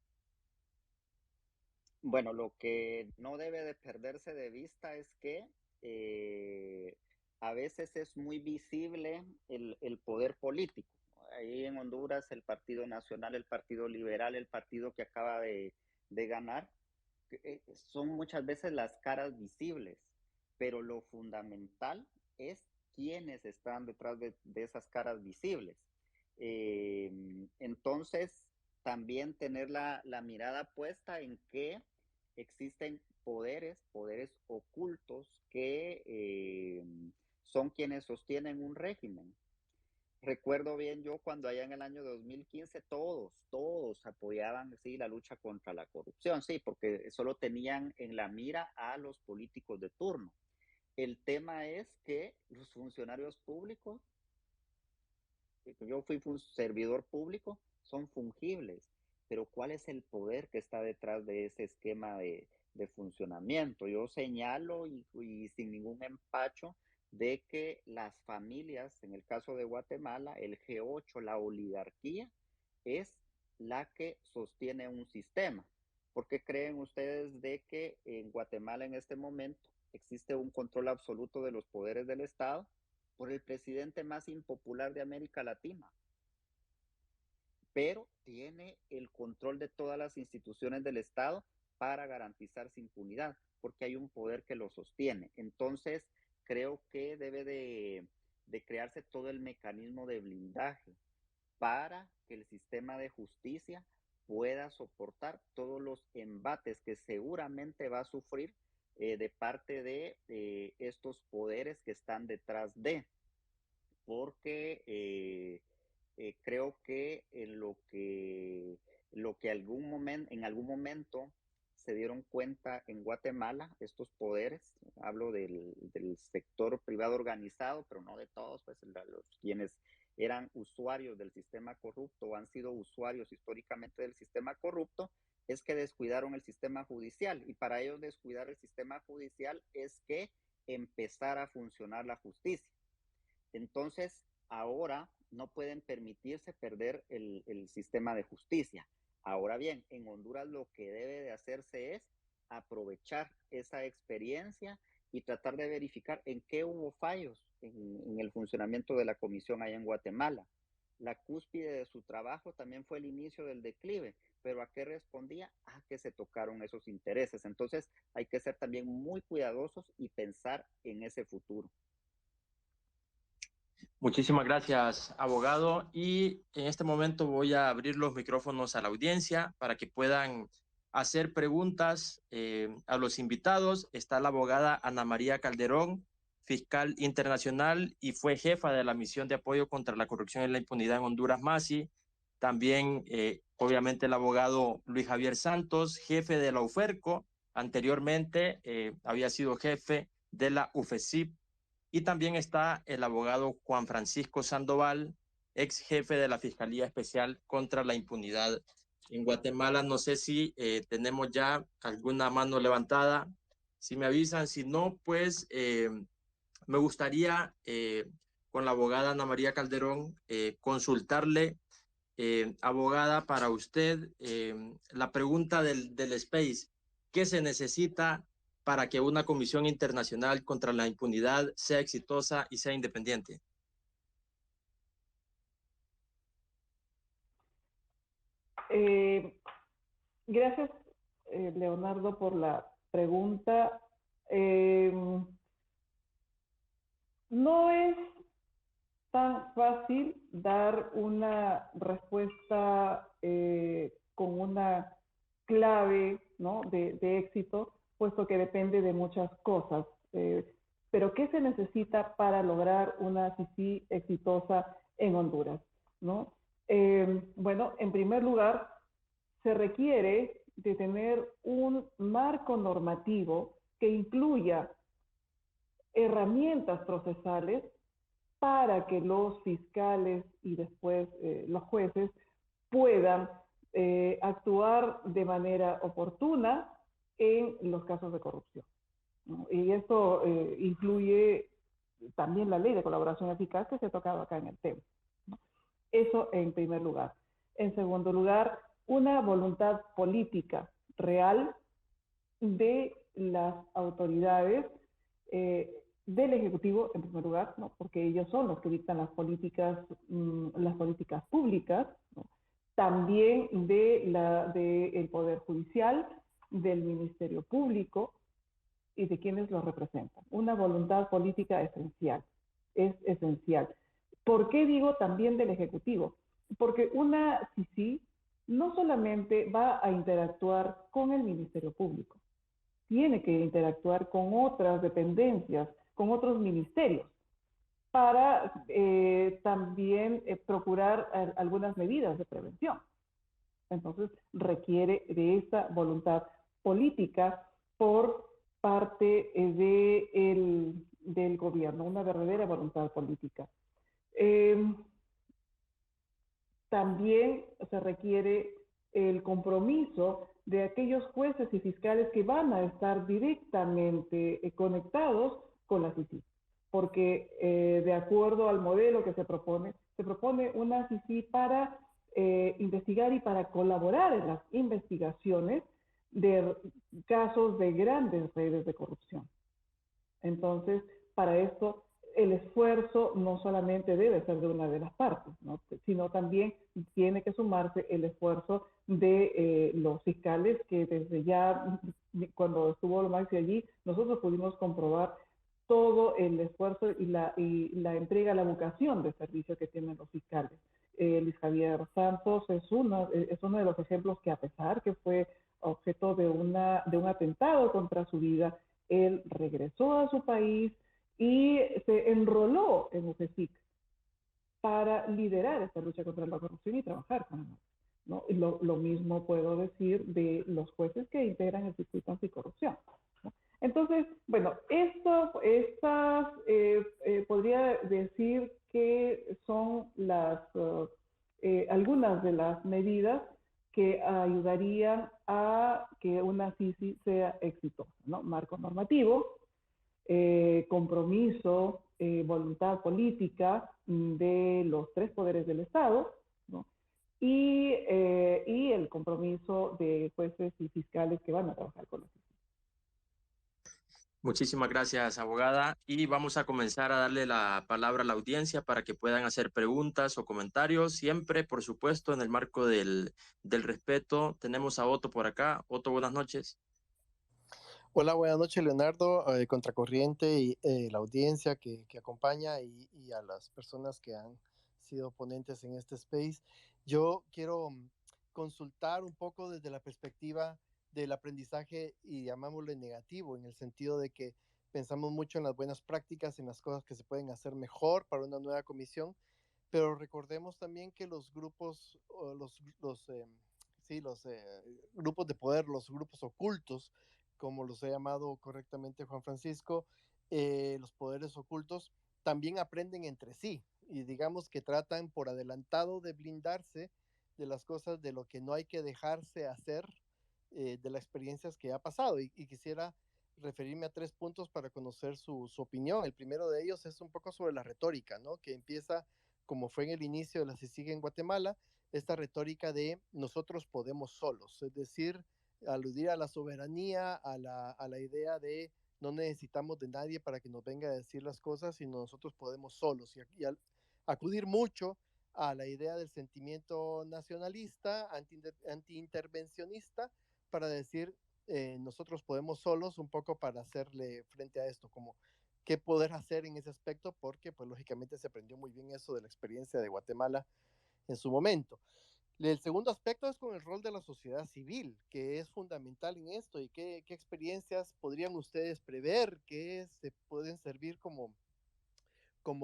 Bueno, lo que no debe de perderse de vista es que a veces es muy visible el poder político. Ahí en Honduras el Partido Nacional, el Partido Liberal, el partido que acaba de ganar, son muchas veces las caras visibles, pero lo fundamental es quiénes están detrás de esas caras visibles. Entonces, también tener la mirada puesta en que existen poderes ocultos que son quienes sostienen un régimen. Recuerdo bien yo cuando allá en el año 2015 todos apoyaban, sí, la lucha contra la corrupción, sí, porque solo tenían en la mira a los políticos de turno. El tema es que los funcionarios públicos, yo fui servidor público, son fungibles, pero ¿cuál es el poder que está detrás de ese esquema de funcionamiento? Yo señalo y sin ningún empacho de que las familias, en el caso de Guatemala, el G8, la oligarquía, es la que sostiene un sistema. ¿Por qué creen ustedes de que en Guatemala en este momento existe un control absoluto de los poderes del Estado por el presidente más impopular de América Latina? Pero tiene el control de todas las instituciones del Estado para garantizar su impunidad, porque hay un poder que lo sostiene. Entonces, creo que debe de crearse todo el mecanismo de blindaje para que el sistema de justicia pueda soportar todos los embates que seguramente va a sufrir de parte de estos poderes que están detrás de, porque creo que lo que en algún momento se dieron cuenta en Guatemala, estos poderes, hablo del sector privado organizado, pero no de todos, pues los quienes eran usuarios del sistema corrupto o han sido usuarios históricamente del sistema corrupto, es que descuidaron el sistema judicial, y para ellos descuidar el sistema judicial es que empezara a funcionar la justicia. Entonces, ahora no pueden permitirse perder el sistema de justicia. Ahora bien, en Honduras lo que debe de hacerse es aprovechar esa experiencia y tratar de verificar en qué hubo fallos en el funcionamiento de la comisión allá en Guatemala. La cúspide de su trabajo también fue el inicio del declive, pero ¿a qué respondía? A que se tocaron esos intereses. Entonces hay que ser también muy cuidadosos y pensar en ese futuro. Muchísimas gracias, abogado. Y en este momento voy a abrir los micrófonos a la audiencia para que puedan hacer preguntas a los invitados. Está la abogada Ana María Calderón, fiscal internacional y fue jefa de la misión de apoyo contra la corrupción y la impunidad en Honduras, MASI. También obviamente el abogado Luis Javier Santos, jefe de la UFERCO, anteriormente había sido jefe de la UFESIP, y también está el abogado Juan Francisco Sandoval, ex jefe de la Fiscalía Especial contra la Impunidad en Guatemala. No sé si tenemos ya alguna mano levantada. Si me avisan, si no, pues me gustaría con la abogada Ana María Calderón consultarle, abogada, para usted la pregunta del Space. ¿Qué se necesita para que una comisión internacional contra la impunidad sea exitosa y sea independiente? Gracias, Leonardo, por la pregunta. Eh, no es tan fácil dar una respuesta con una clave, ¿no?, de éxito, puesto que depende de muchas cosas. Pero ¿qué se necesita para lograr una CICI exitosa en Honduras, ¿no? Bueno, en primer lugar, se requiere de tener un marco normativo que incluya herramientas procesales para que los fiscales y después los jueces puedan actuar de manera oportuna en los casos de corrupción, ¿no? Y esto incluye también la ley de colaboración eficaz que se ha tocado acá en el tema, ¿no? Eso en primer lugar. En segundo lugar, una voluntad política real de las autoridades del Ejecutivo, en primer lugar, ¿no?, porque ellos son los que dictan las políticas públicas, ¿no? También del Poder Judicial, del Ministerio Público y de quienes los representan. Una voluntad política esencial, es esencial. ¿Por qué digo también del Ejecutivo? Porque una CICI no solamente va a interactuar con el Ministerio Público, tiene que interactuar con otras dependencias, con otros ministerios, para también procurar algunas medidas de prevención. Entonces, requiere de esa voluntad política por parte del gobierno, una verdadera voluntad política. También se requiere el compromiso de aquellos jueces y fiscales que van a estar directamente conectados con la CICI, porque de acuerdo al modelo que se propone una CICI para investigar y para colaborar en las investigaciones de casos de grandes redes de corrupción. Entonces, para esto, el esfuerzo no solamente debe ser de una de las partes, ¿no?, sino también tiene que sumarse el esfuerzo de los fiscales, que desde ya, cuando estuvo Maxi allí, nosotros pudimos comprobar todo el esfuerzo y la entrega, la vocación de servicio que tienen los fiscales. Luis Javier Santos es uno de los ejemplos que, a pesar que fue objeto de un atentado contra su vida, él regresó a su país y se enroló en UFESIC para liderar esta lucha contra la corrupción y trabajar con nosotros, ¿no? Y lo mismo puedo decir de los jueces que integran el circuito anticorrupción, ¿no? Entonces, bueno, podría decir que son algunas de las medidas que ayudarían a que una CICI sea exitosa, ¿no? Marco normativo, compromiso, voluntad política de los tres poderes del Estado, ¿no?, y el compromiso de jueces y fiscales que van a trabajar con los CICI. Muchísimas gracias, abogada. Y vamos a comenzar a darle la palabra a la audiencia para que puedan hacer preguntas o comentarios, siempre, por supuesto, en el marco del respeto. Tenemos a Otto por acá. Otto, buenas noches. Hola, buenas noches, Leonardo, Contracorriente y la audiencia que acompaña y a las personas que han sido ponentes en este space. Yo quiero consultar un poco desde la perspectiva del aprendizaje, y llamámoslo negativo, en el sentido de que pensamos mucho en las buenas prácticas, en las cosas que se pueden hacer mejor para una nueva comisión, pero recordemos también que los grupos, sí, los grupos de poder, los grupos ocultos, como los ha llamado correctamente Juan Francisco, los poderes ocultos, también aprenden entre sí y digamos que tratan por adelantado de blindarse de las cosas, de lo que no hay que dejarse hacer, de las experiencias que ha pasado. Y quisiera referirme a 3 puntos para conocer su opinión. El primero de ellos es un poco sobre la retórica, ¿no? Que empieza, como fue en el inicio de la CICIG en Guatemala, esta retórica de nosotros podemos solos, es decir, aludir a la soberanía, a la idea de no necesitamos de nadie para que nos venga a decir las cosas, sino nosotros podemos solos. Y acudir mucho a la idea del sentimiento nacionalista, anti-intervencionista, para decir nosotros podemos solos, un poco para hacerle frente a esto, como qué poder hacer en ese aspecto, porque pues lógicamente se aprendió muy bien eso de la experiencia de Guatemala en su momento. El segundo aspecto es con el rol de la sociedad civil, que es fundamental en esto, y qué experiencias podrían ustedes prever que se pueden servir como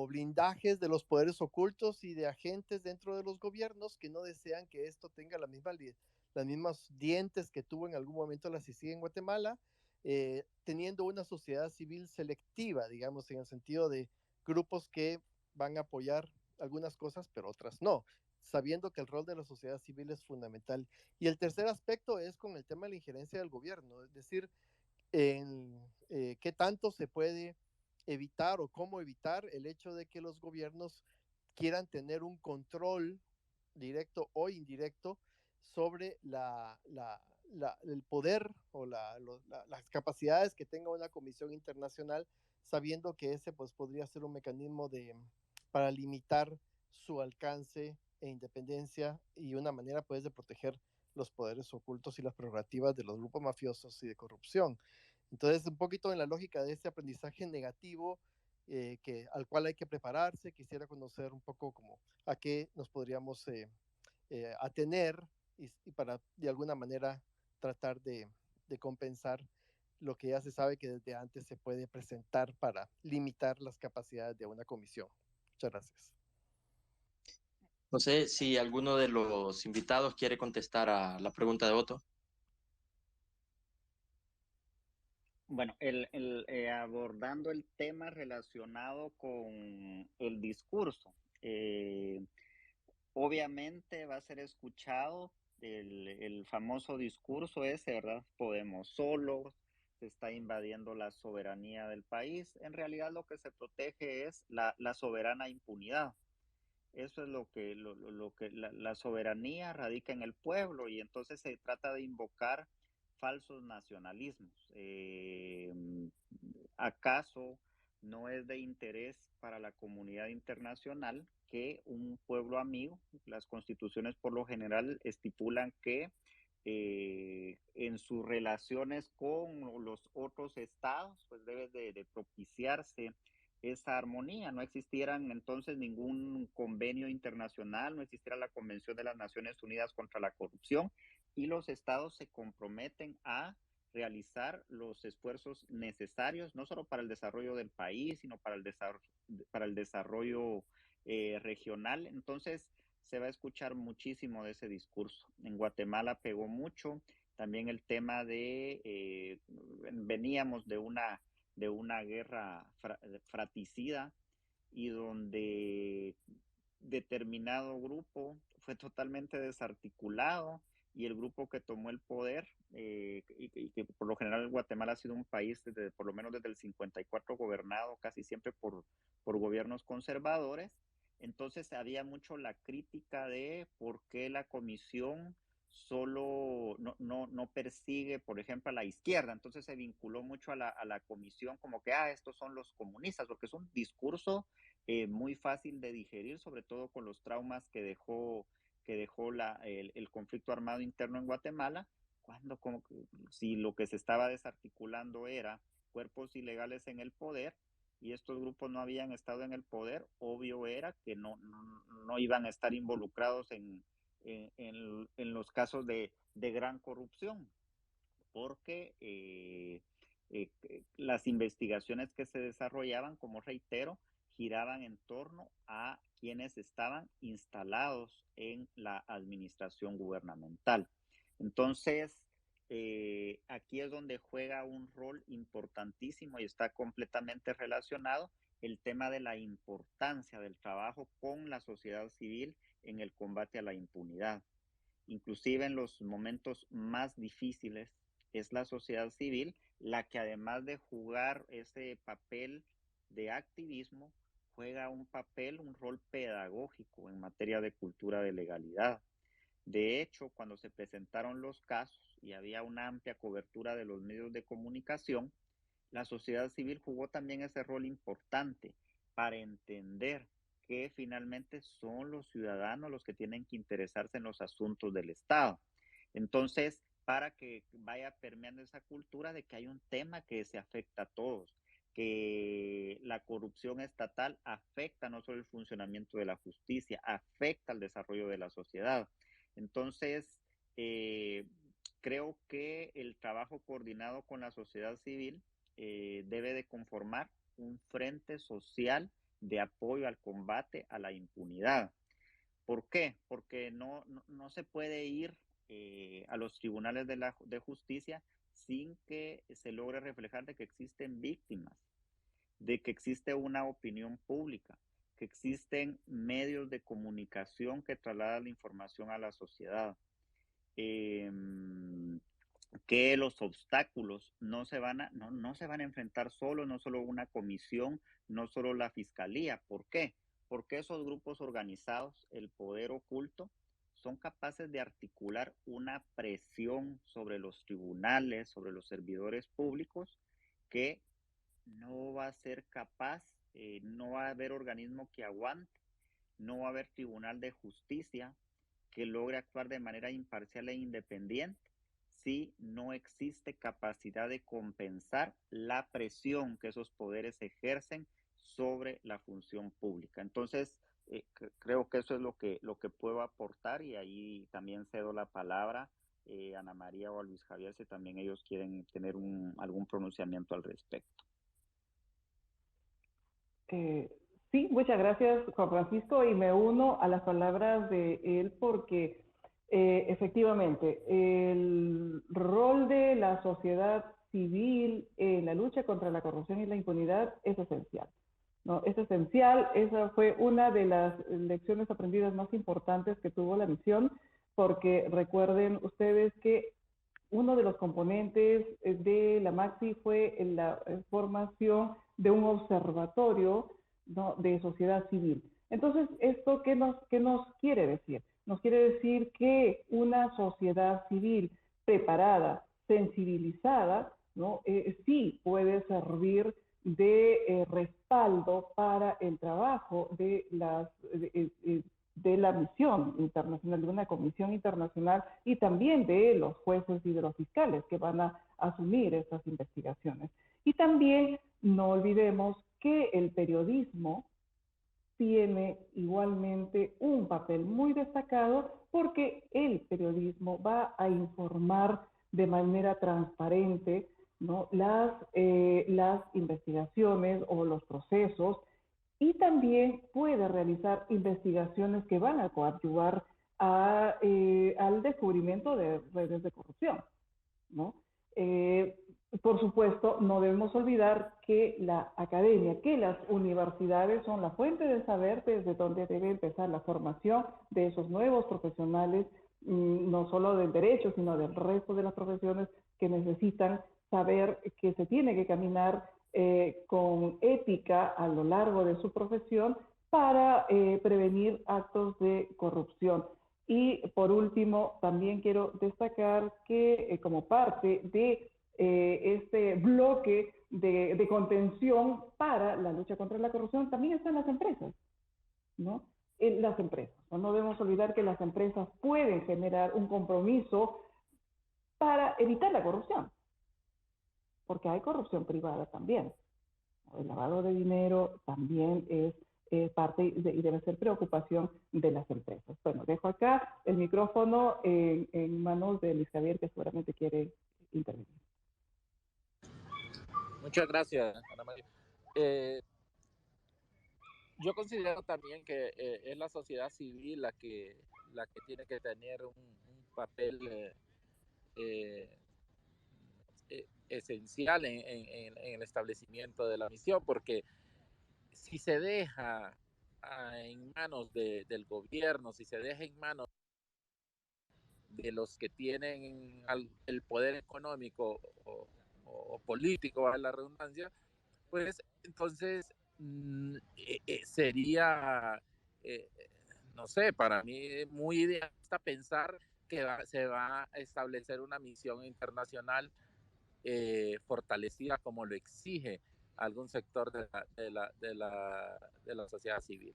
blindajes de los poderes ocultos y de agentes dentro de los gobiernos que no desean que esto tenga las mismas dientes que tuvo en algún momento la CICIG en Guatemala, teniendo una sociedad civil selectiva, digamos, en el sentido de grupos que van a apoyar algunas cosas, pero otras no, sabiendo que el rol de la sociedad civil es fundamental. Y el tercer aspecto es con el tema de la injerencia del gobierno, es decir, en qué tanto se puede evitar o cómo evitar el hecho de que los gobiernos quieran tener un control directo o indirecto sobre el poder o las capacidades que tenga una comisión internacional, sabiendo que ese pues podría ser un mecanismo para limitar su alcance e independencia y una manera pues de proteger los poderes ocultos y las prerrogativas de los grupos mafiosos y de corrupción. Entonces, un poquito en la lógica de ese aprendizaje negativo al cual hay que prepararse, quisiera conocer un poco como a qué nos podríamos atener y para de alguna manera tratar de compensar lo que ya se sabe que desde antes se puede presentar para limitar las capacidades de una comisión. Muchas gracias. No sé si alguno de los invitados quiere contestar a la pregunta de Otto. Bueno, abordando el tema relacionado con el discurso, obviamente va a ser escuchado el famoso discurso ese, ¿verdad? Podemos solos, se está invadiendo la soberanía del país. En realidad lo que se protege es la soberana impunidad. Eso es la soberanía radica en el pueblo y entonces se trata de invocar falsos nacionalismos. ¿Acaso no es de interés para la comunidad internacional que un pueblo amigo, las constituciones por lo general estipulan que en sus relaciones con los otros estados, pues debe de propiciarse esa armonía? No existieran entonces ningún convenio internacional, no existiera la Convención de las Naciones Unidas contra la Corrupción y los estados se comprometen a realizar los esfuerzos necesarios, no solo para el desarrollo del país, sino para el desarrollo regional. Entonces, se va a escuchar muchísimo de ese discurso. En Guatemala pegó mucho también el tema veníamos de una guerra fratricida y donde determinado grupo fue totalmente desarticulado y el grupo que tomó el poder, y que por lo general Guatemala ha sido un país por lo menos desde el 54 gobernado casi siempre por gobiernos conservadores. Entonces había mucho la crítica de por qué la comisión solo no persigue, por ejemplo, a la izquierda. Entonces se vinculó mucho a la comisión como que, estos son los comunistas, porque es un discurso muy fácil de digerir, sobre todo con los traumas que dejó el conflicto armado interno en Guatemala, cuando si lo que se estaba desarticulando era cuerpos ilegales en el poder y estos grupos no habían estado en el poder, obvio era que no iban a estar involucrados en los casos de gran corrupción, porque las investigaciones que se desarrollaban, como reitero, giraban en torno a quienes estaban instalados en la administración gubernamental. Entonces, aquí es donde juega un rol importantísimo y está completamente relacionado el tema de la importancia del trabajo con la sociedad civil en el combate a la impunidad. Inclusive en los momentos más difíciles, es la sociedad civil la que, además de jugar ese papel de activismo, juega un rol pedagógico en materia de cultura de legalidad. De hecho, cuando se presentaron los casos y había una amplia cobertura de los medios de comunicación, la sociedad civil jugó también ese rol importante para entender que finalmente son los ciudadanos los que tienen que interesarse en los asuntos del Estado. Entonces, para que vaya permeando esa cultura de que hay un tema que se afecta a todos, que la corrupción estatal afecta no solo el funcionamiento de la justicia, afecta al desarrollo de la sociedad. Entonces, creo que el trabajo coordinado con la sociedad civil debe de conformar un frente social de apoyo al combate a la impunidad. ¿Por qué? Porque no se puede ir a los tribunales de justicia sin que se logre reflejar de que existen víctimas, de que existe una opinión pública, que existen medios de comunicación que trasladan la información a la sociedad. Eh, que los obstáculos no se van a enfrentar solo, no solo una comisión, no solo la fiscalía. ¿Por qué? Porque esos grupos organizados, el poder oculto, son capaces de articular una presión sobre los tribunales, sobre los servidores públicos, que no va a ser capaz, no va a haber organismo que aguante, no va a haber tribunal de justicia que logre actuar de manera imparcial e independiente si no existe capacidad de compensar la presión que esos poderes ejercen sobre la función pública. Entonces, creo que eso es lo que puedo aportar, y ahí también cedo la palabra a Ana María o a Luis Javier si también ellos quieren tener algún pronunciamiento al respecto. Sí, muchas gracias, Juan Francisco, y me uno a las palabras de él porque efectivamente el rol de la sociedad civil en la lucha contra la corrupción y la impunidad es esencial, ¿no? Es esencial, esa fue una de las lecciones aprendidas más importantes que tuvo la misión, porque recuerden ustedes que uno de los componentes de la MAXI fue la formación de un observatorio, ¿no?, de sociedad civil. Entonces, ¿esto qué nos quiere decir? Nos quiere decir que una sociedad civil preparada, sensibilizada, ¿no?, sí puede servir de respaldo para el trabajo de la misión internacional, de una comisión internacional, y también de los jueces y de los fiscales que van a asumir estas investigaciones. Y también no olvidemos que el periodismo tiene igualmente un papel muy destacado, porque el periodismo va a informar de manera transparente, ¿no?, las investigaciones o los procesos, y también puede realizar investigaciones que van a coadyuvar al descubrimiento de redes de corrupción, ¿no? Por supuesto, no debemos olvidar que la academia, que las universidades son la fuente de saber desde donde debe empezar la formación de esos nuevos profesionales, no solo del derecho, sino del resto de las profesiones, que necesitan saber que se tiene que caminar con ética a lo largo de su profesión para prevenir actos de corrupción. Y por último, también quiero destacar que como parte de este bloque de contención para la lucha contra la corrupción, también están las empresas, ¿no? Las empresas. No debemos olvidar que las empresas pueden generar un compromiso para evitar la corrupción, porque hay corrupción privada también. El lavado de dinero también es parte y debe ser preocupación de las empresas. Bueno, dejo acá el micrófono en manos de Luis Javier, que seguramente quiere intervenir. Muchas gracias, Ana María. Yo considero también que es la sociedad civil la que tiene que tener un papel esencial en el establecimiento de la misión, porque si se deja en manos del gobierno, si se deja en manos de los que tienen el poder económico o político, vale la redundancia, pues entonces sería, no sé, para mí muy idealista pensar que se va a establecer una misión internacional fortalecida como lo exige algún sector de la sociedad civil.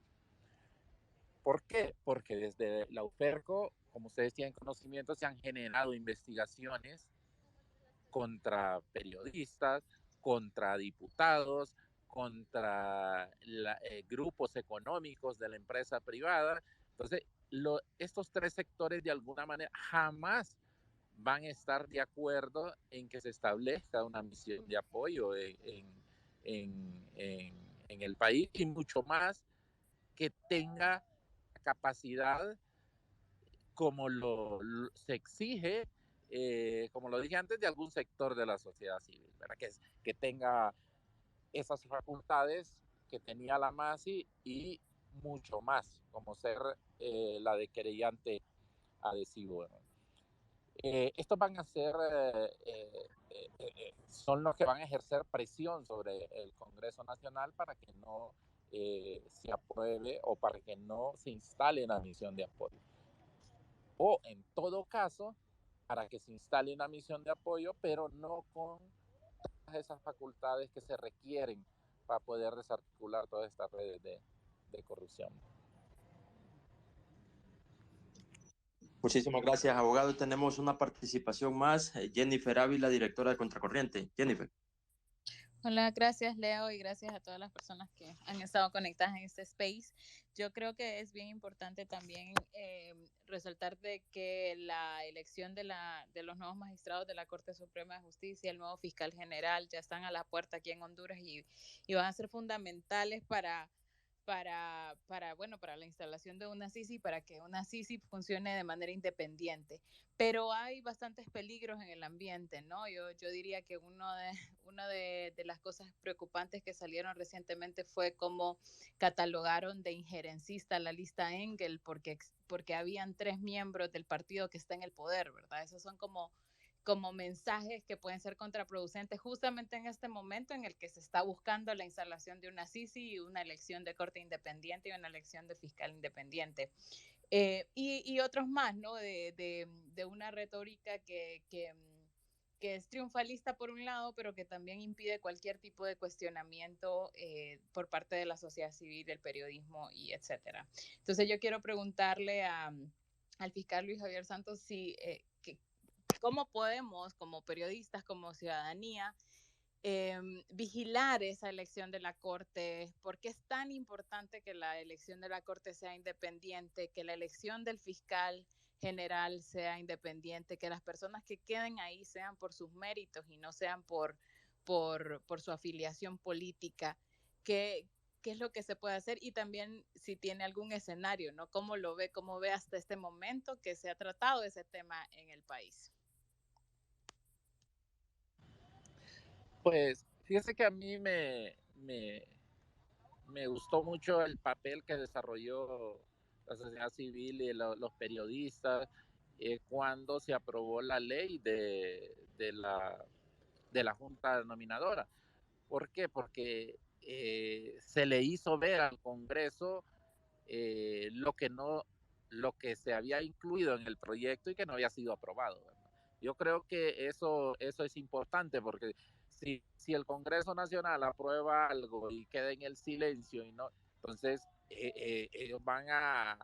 ¿Por qué? Porque desde la UFERCO, como ustedes tienen conocimiento, se han generado investigaciones contra periodistas, contra diputados, contra grupos económicos de la empresa privada. Entonces, estos tres sectores de alguna manera jamás van a estar de acuerdo en que se establezca una misión de apoyo en el país, y mucho más que tenga capacidad como se exige, como lo dije antes, de algún sector de la sociedad civil, ¿verdad? Que tenga esas facultades que tenía la MASI y mucho más, como ser la de querellante adhesivo, ¿no? Estos van a ser, son los que van a ejercer presión sobre el Congreso Nacional para que no se apruebe o para que no se instale una misión de apoyo. O en todo caso, para que se instale una misión de apoyo, pero no con esas facultades que se requieren para poder desarticular todas estas redes de corrupción. Muchísimas gracias, abogado. Tenemos una participación más. Jennifer Ávila, directora de Contracorriente. Jennifer. Hola, gracias Leo y gracias a todas las personas que han estado conectadas en este space. Yo creo que es bien importante también resaltar de que la elección de los nuevos magistrados de la Corte Suprema de Justicia, el nuevo fiscal general, ya están a la puerta aquí en Honduras y van a ser fundamentales para la instalación de una CICI, para que una CICI funcione de manera independiente. Pero hay bastantes peligros en el ambiente, ¿no? Yo diría que una de las cosas preocupantes que salieron recientemente fue cómo catalogaron de injerencista la lista Engel, porque habían 3 miembros del partido que está en el poder, ¿verdad? Esos son como mensajes que pueden ser contraproducentes justamente en este momento en el que se está buscando la instalación de una CICI y una elección de corte independiente y una elección de fiscal independiente. Y otros más, ¿no? De una retórica que es triunfalista por un lado, pero que también impide cualquier tipo de cuestionamiento por parte de la sociedad civil, del periodismo y etcétera. Entonces yo quiero preguntarle al fiscal Luis Javier Santos si cómo podemos, como periodistas, como ciudadanía, vigilar esa elección de la Corte. ¿Por qué es tan importante que la elección de la Corte sea independiente, que la elección del fiscal general sea independiente, que las personas que queden ahí sean por sus méritos y no sean por su afiliación política? ¿Qué es lo que se puede hacer? Y también si tiene algún escenario, ¿no? ¿Cómo lo ve, cómo ve hasta este momento que se ha tratado ese tema en el país? Pues fíjese que a mí me gustó mucho el papel que desarrolló la sociedad civil y los periodistas cuando se aprobó la ley de la Junta Denominadora. ¿Por qué? Porque se le hizo ver al Congreso lo que se había incluido en el proyecto y que no había sido aprobado, ¿verdad? Yo creo que eso es importante, porque si el Congreso Nacional aprueba algo y queda en el silencio, entonces ellos van a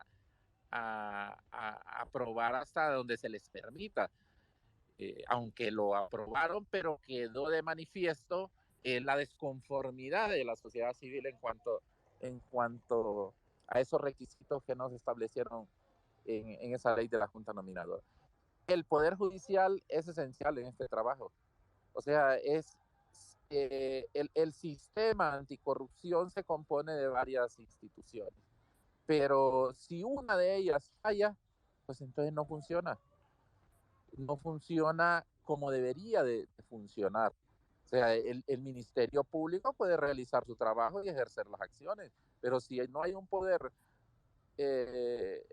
aprobar hasta donde se les permita. Aunque lo aprobaron, pero quedó de manifiesto la desconformidad de la sociedad civil en cuanto a esos requisitos que nos establecieron en esa ley de la Junta Nominadora. El Poder Judicial es esencial en este trabajo. O sea, el sistema anticorrupción se compone de varias instituciones, pero si una de ellas falla, pues entonces no funciona. no funciona como debería de funcionar. O sea, el Ministerio Público puede realizar su trabajo y ejercer las acciones, pero si no hay un poder eh,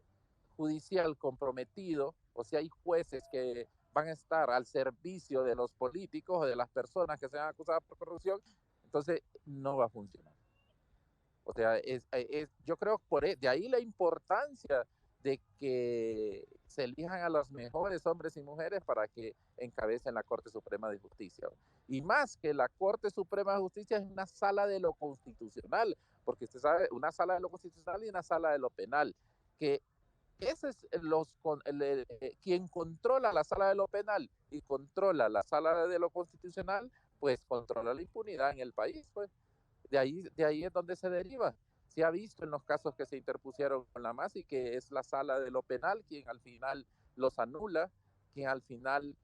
judicial comprometido, o si hay jueces que van a estar al servicio de los políticos o de las personas que sean acusadas por corrupción, entonces no va a funcionar. O sea, yo creo de ahí la importancia de que se elijan a los mejores hombres y mujeres para que encabecen la Corte Suprema de Justicia. Y más que la Corte Suprema de Justicia es una sala de lo constitucional, porque usted sabe, una sala de lo constitucional y una sala de lo penal, que ese es quien controla la sala de lo penal y controla la sala de lo constitucional, pues controla la impunidad en el país, pues. De ahí es donde se deriva. Se ha visto en los casos que se interpusieron con la MASI que es la sala de lo penal quien al final los anula, quien al final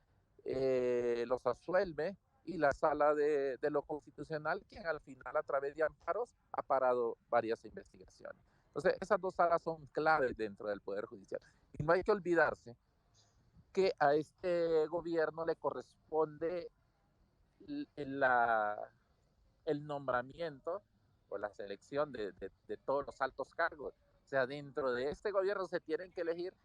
los absuelve, y la sala de lo constitucional quien al final a través de amparos ha parado varias investigaciones. Entonces, esas dos salas son claves dentro del Poder Judicial. Y no hay que olvidarse que a este gobierno le corresponde la, el nombramiento o la selección de todos los altos cargos. O sea, dentro de este gobierno se tienen que elegir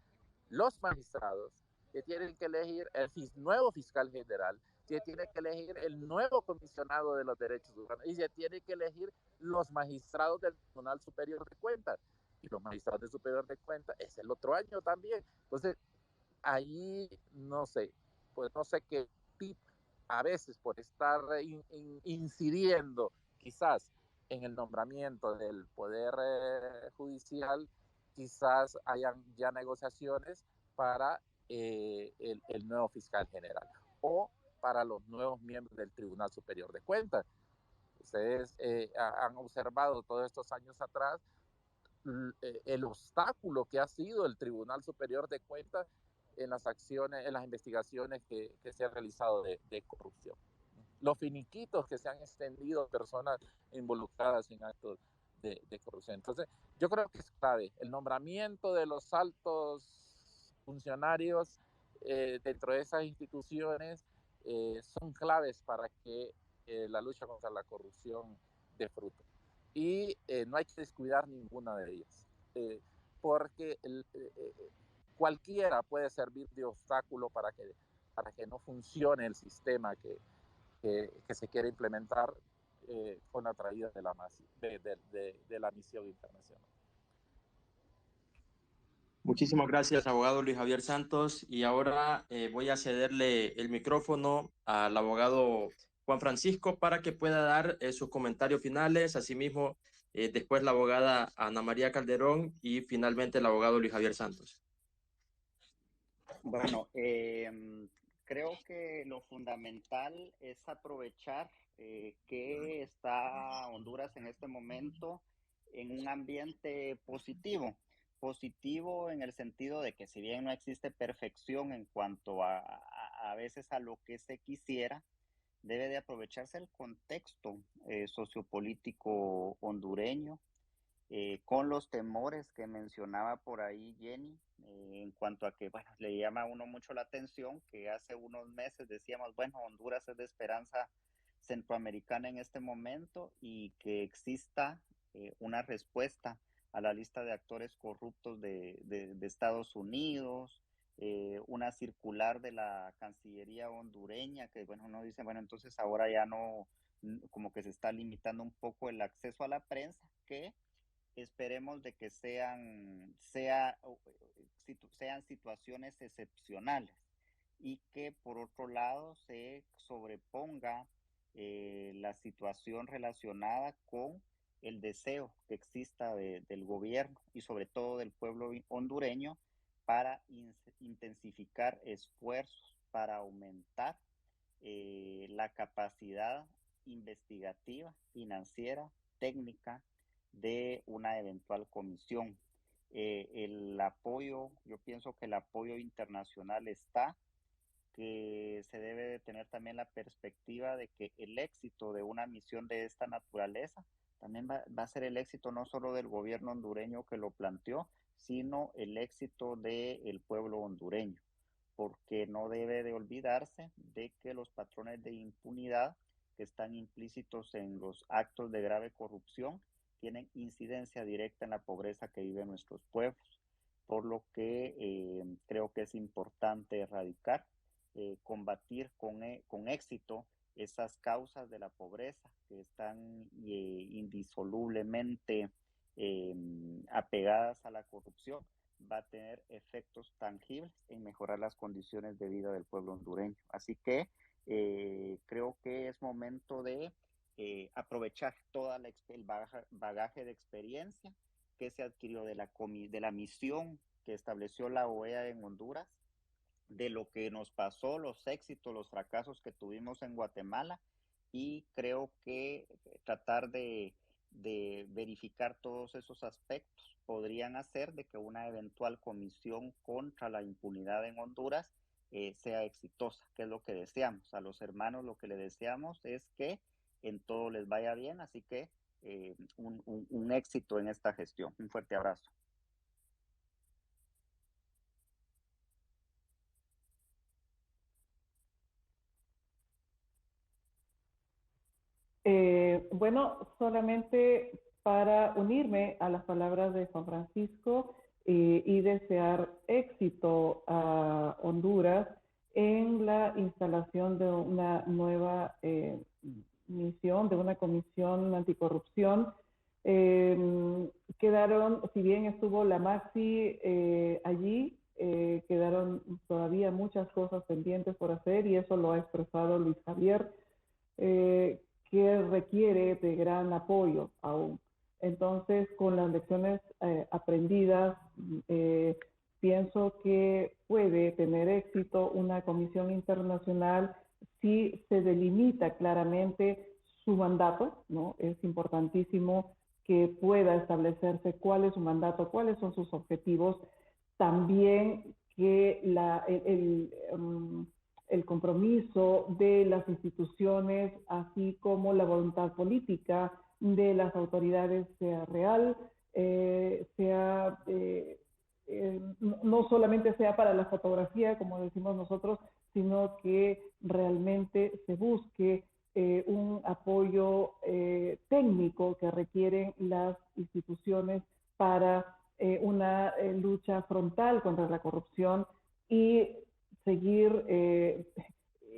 los magistrados, se tienen que elegir el nuevo fiscal general, se tiene que elegir el nuevo comisionado de los derechos humanos y se tiene que elegir los magistrados del Tribunal Superior de Cuentas. Y los magistrados del Superior de Cuentas es el otro año también. Entonces, ahí no sé, pues no sé qué tipo, a veces por estar incidiendo quizás en el nombramiento del Poder Judicial, quizás hayan ya negociaciones para el nuevo fiscal general o para los nuevos miembros del Tribunal Superior de Cuentas. Ustedes han observado todos estos años atrás el obstáculo que ha sido el Tribunal Superior de Cuentas en las acciones, en las investigaciones que se han realizado de corrupción. Los finiquitos que se han extendido a personas involucradas en actos de corrupción. Entonces, yo creo que es clave el nombramiento de los altos funcionarios dentro de esas instituciones, son claves para que la lucha contra la corrupción dé fruto. Y no hay que descuidar ninguna de ellas, porque cualquiera puede servir de obstáculo para que no funcione el sistema que se quiere implementar con la traída de la misión internacional. Muchísimas gracias, abogado Luis Javier Santos. Y ahora voy a cederle el micrófono al abogado Juan Francisco para que pueda dar sus comentarios finales. Asimismo, después la abogada Ana María Calderón y finalmente el abogado Luis Javier Santos. Bueno, creo que lo fundamental es aprovechar que está Honduras en este momento en un ambiente positivo. Positivo en el sentido de que si bien no existe perfección en cuanto a veces a lo que se quisiera, debe de aprovecharse el contexto sociopolítico hondureño, con los temores que mencionaba por ahí Jenny, en cuanto a que, bueno, le llama a uno mucho la atención que hace unos meses decíamos, bueno, Honduras es de esperanza centroamericana en este momento y que exista una respuesta a la lista de actores corruptos de Estados Unidos, una circular de la Cancillería hondureña, que bueno, uno dice, bueno, entonces ahora ya no, como que se está limitando un poco el acceso a la prensa, que esperemos de que sean situaciones excepcionales y que por otro lado se sobreponga la situación relacionada con el deseo que exista del gobierno y sobre todo del pueblo hondureño para intensificar esfuerzos para aumentar la capacidad investigativa, financiera, técnica de una eventual comisión. El apoyo, yo pienso que el apoyo internacional está, que se debe de tener también la perspectiva de que el éxito de una misión de esta naturaleza también va a ser el éxito no solo del gobierno hondureño que lo planteó, sino el éxito del pueblo hondureño, porque no debe de olvidarse de que los patrones de impunidad que están implícitos en los actos de grave corrupción tienen incidencia directa en la pobreza que viven nuestros pueblos, por lo que creo que es importante erradicar, combatir con éxito esas causas de la pobreza que están indisolublemente apegadas a la corrupción. Va a tener efectos tangibles en mejorar las condiciones de vida del pueblo hondureño. Así que creo que es momento de aprovechar todo el bagaje de experiencia que se adquirió de la misión que estableció la OEA en Honduras, de lo que nos pasó, los éxitos, los fracasos que tuvimos en Guatemala, y creo que tratar de verificar todos esos aspectos podrían hacer de que una eventual comisión contra la impunidad en Honduras sea exitosa, que es lo que deseamos. A los hermanos lo que le deseamos es que en todo les vaya bien, así que un éxito en esta gestión. Un fuerte abrazo. Bueno, solamente para unirme a las palabras de Juan Francisco y desear éxito a Honduras en la instalación de una nueva misión, de una comisión anticorrupción. Quedaron, si bien estuvo la Maxi allí, quedaron todavía muchas cosas pendientes por hacer y eso lo ha expresado Luis Javier. Que requiere de gran apoyo aún. Entonces, con las lecciones aprendidas, pienso que puede tener éxito una comisión internacional si se delimita claramente su mandato, ¿no? Es importantísimo que pueda establecerse cuál es su mandato, cuáles son sus objetivos, también que el compromiso de las instituciones, así como la voluntad política de las autoridades sea real, no solamente sea para la fotografía, como decimos nosotros, sino que realmente se busque un apoyo técnico que requieren las instituciones para una lucha frontal contra la corrupción y seguir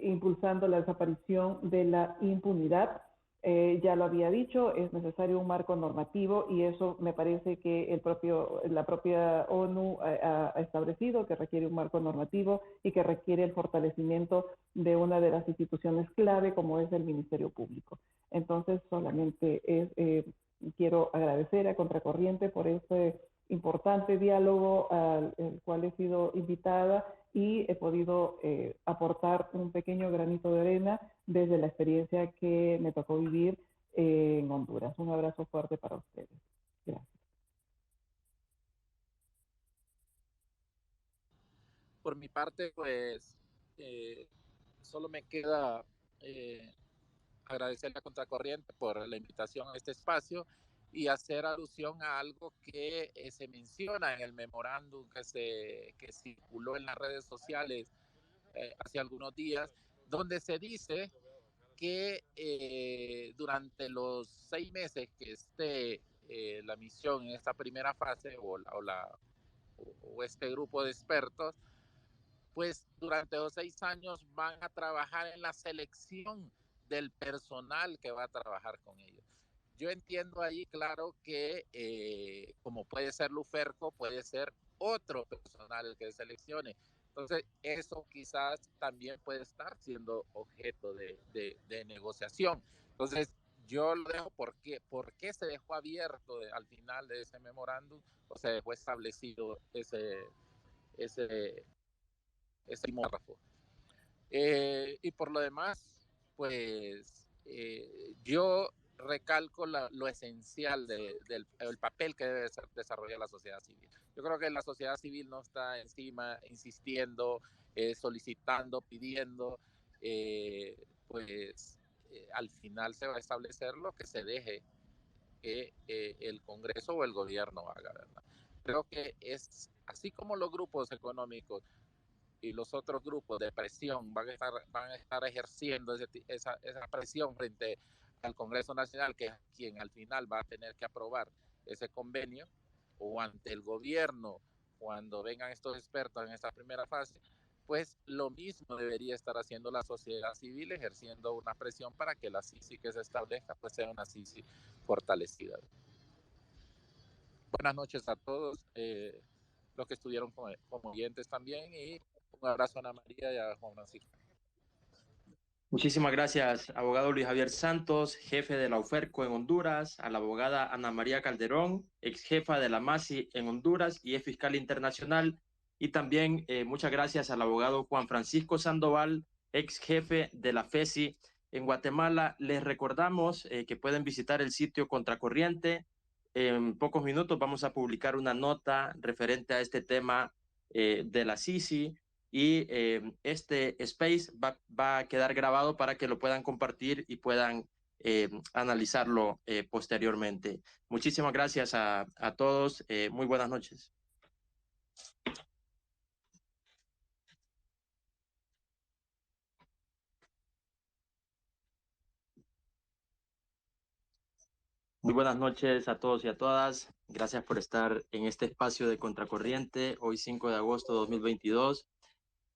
impulsando la desaparición de la impunidad. Ya lo había dicho, es necesario un marco normativo y eso me parece que la propia ONU ha establecido que requiere un marco normativo y que requiere el fortalecimiento de una de las instituciones clave como es el Ministerio Público. Entonces, solamente quiero agradecer a Contracorriente por este importante diálogo al cual he sido invitada y he podido aportar un pequeño granito de arena desde la experiencia que me tocó vivir en Honduras. Un abrazo fuerte para ustedes. Gracias. Por mi parte, pues, solo me queda agradecerle a Contracorriente por la invitación a este espacio y hacer alusión a algo que se menciona en el memorándum que circuló en las redes sociales hace algunos días, donde se dice que durante los 6 meses que esté la misión en esta primera fase o este grupo de expertos, pues durante los 6 años van a trabajar en la selección del personal que va a trabajar con ellos. Yo entiendo ahí, claro, que como puede ser Luferco, puede ser otro personal el que seleccione. Entonces, eso quizás también puede estar siendo objeto de negociación. Entonces, yo lo dejo porque ¿por qué se dejó abierto al final de ese memorándum o se dejó establecido ese párrafo? Y por lo demás, pues yo recalco lo esencial del papel que debe desarrollar la sociedad civil. Yo creo que la sociedad civil no está encima insistiendo, solicitando, pidiendo, pues al final se va a establecer lo que se deje que el Congreso o el gobierno haga, ¿verdad? Creo que es así como los grupos económicos y los otros grupos de presión van a estar ejerciendo esa presión frente al Congreso Nacional, que es quien al final va a tener que aprobar ese convenio, o ante el gobierno, cuando vengan estos expertos en esta primera fase, pues lo mismo debería estar haciendo la sociedad civil, ejerciendo una presión para que la CICI que se establezca pues sea una CICI fortalecida. Buenas noches a todos, los que estuvieron como oyentes también, y un abrazo a Ana María y a Juan Francisco. Muchísimas gracias, abogado Luis Javier Santos, jefe de la UFERCO en Honduras, a la abogada Ana María Calderón, ex jefa de la MASI en Honduras y es fiscal internacional. Y también muchas gracias al abogado Juan Francisco Sandoval, ex jefe de la FESI en Guatemala. Les recordamos que pueden visitar el sitio Contracorriente. En pocos minutos vamos a publicar una nota referente a este tema de la CICI. Y este space va a quedar grabado para que lo puedan compartir y puedan analizarlo posteriormente. Muchísimas gracias a todos. Muy buenas noches. Muy buenas noches a todos y a todas. Gracias por estar en este espacio de Contracorriente, hoy 5 de agosto de 2022.